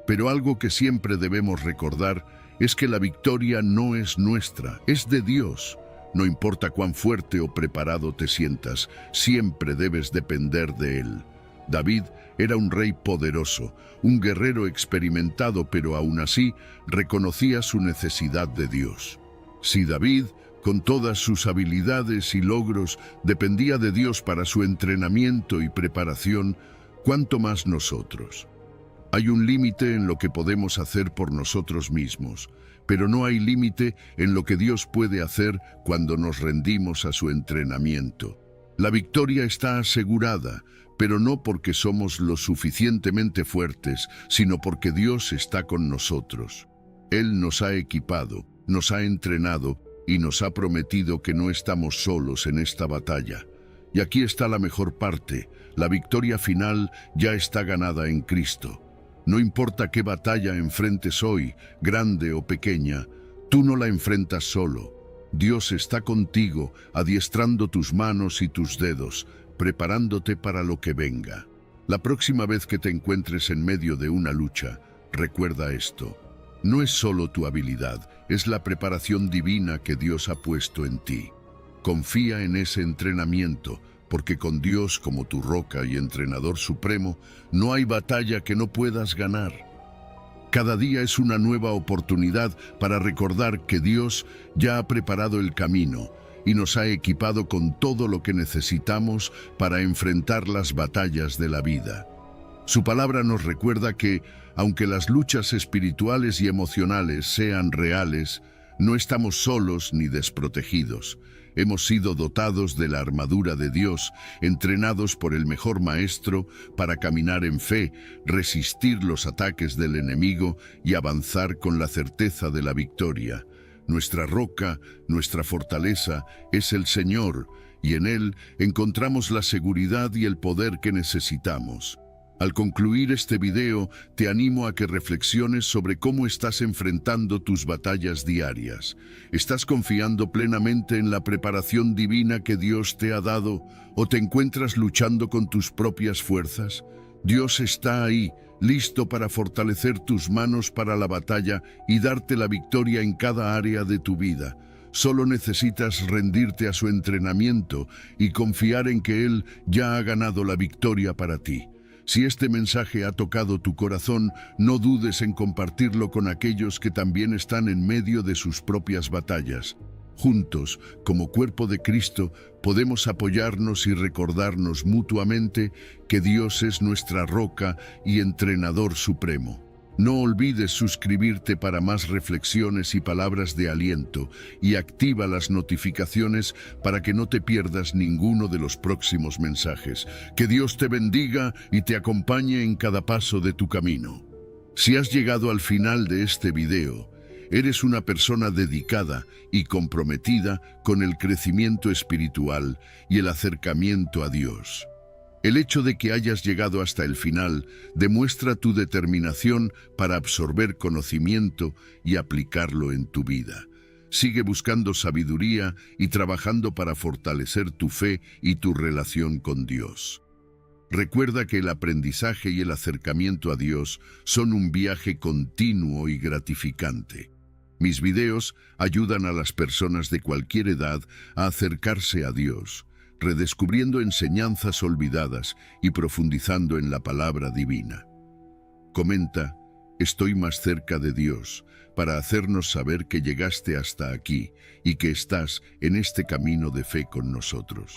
Pero algo que siempre debemos recordar es que la victoria no es nuestra, es de Dios. No importa cuán fuerte o preparado te sientas, siempre debes depender de Él. David era un rey poderoso, un guerrero experimentado, pero aún así reconocía su necesidad de Dios. Si David, con todas sus habilidades y logros, dependía de Dios para su entrenamiento y preparación, ¿cuánto más nosotros? Hay un límite en lo que podemos hacer por nosotros mismos, pero no hay límite en lo que Dios puede hacer cuando nos rendimos a su entrenamiento. La victoria está asegurada, pero no porque somos lo suficientemente fuertes, sino porque Dios está con nosotros. Él nos ha equipado, nos ha entrenado y nos ha prometido que no estamos solos en esta batalla. Y aquí está la mejor parte: la victoria final ya está ganada en Cristo. No importa qué batalla enfrentes hoy, grande o pequeña, tú no la enfrentas solo. Dios está contigo, adiestrando tus manos y tus dedos, preparándote para lo que venga. La próxima vez que te encuentres en medio de una lucha, recuerda esto: no es solo tu habilidad, es la preparación divina que Dios ha puesto en ti. Confía en ese entrenamiento, porque con Dios como tu roca y entrenador supremo, no hay batalla que no puedas ganar. Cada día es una nueva oportunidad para recordar que Dios ya ha preparado el camino y nos ha equipado con todo lo que necesitamos para enfrentar las batallas de la vida. Su palabra nos recuerda que, aunque las luchas espirituales y emocionales sean reales, no estamos solos ni desprotegidos. Hemos sido dotados de la armadura de Dios, entrenados por el mejor maestro para caminar en fe, resistir los ataques del enemigo y avanzar con la certeza de la victoria. Nuestra roca, nuestra fortaleza, es el Señor, y en Él encontramos la seguridad y el poder que necesitamos. Al concluir este video, te animo a que reflexiones sobre cómo estás enfrentando tus batallas diarias. ¿Estás confiando plenamente en la preparación divina que Dios te ha dado o te encuentras luchando con tus propias fuerzas? Dios está ahí, listo para fortalecer tus manos para la batalla y darte la victoria en cada área de tu vida. Solo necesitas rendirte a su entrenamiento y confiar en que Él ya ha ganado la victoria para ti. Si este mensaje ha tocado tu corazón, no dudes en compartirlo con aquellos que también están en medio de sus propias batallas. Juntos, como cuerpo de Cristo, podemos apoyarnos y recordarnos mutuamente que Dios es nuestra roca y entrenador supremo. No olvides suscribirte para más reflexiones y palabras de aliento y activa las notificaciones para que no te pierdas ninguno de los próximos mensajes. Que Dios te bendiga y te acompañe en cada paso de tu camino. Si has llegado al final de este video, eres una persona dedicada y comprometida con el crecimiento espiritual y el acercamiento a Dios. El hecho de que hayas llegado hasta el final demuestra tu determinación para absorber conocimiento y aplicarlo en tu vida. Sigue buscando sabiduría y trabajando para fortalecer tu fe y tu relación con Dios. Recuerda que el aprendizaje y el acercamiento a Dios son un viaje continuo y gratificante. Mis videos ayudan a las personas de cualquier edad a acercarse a Dios, redescubriendo enseñanzas olvidadas y profundizando en la palabra divina. Comenta: estoy más cerca de Dios, para hacernos saber que llegaste hasta aquí y que estás en este camino de fe con nosotros.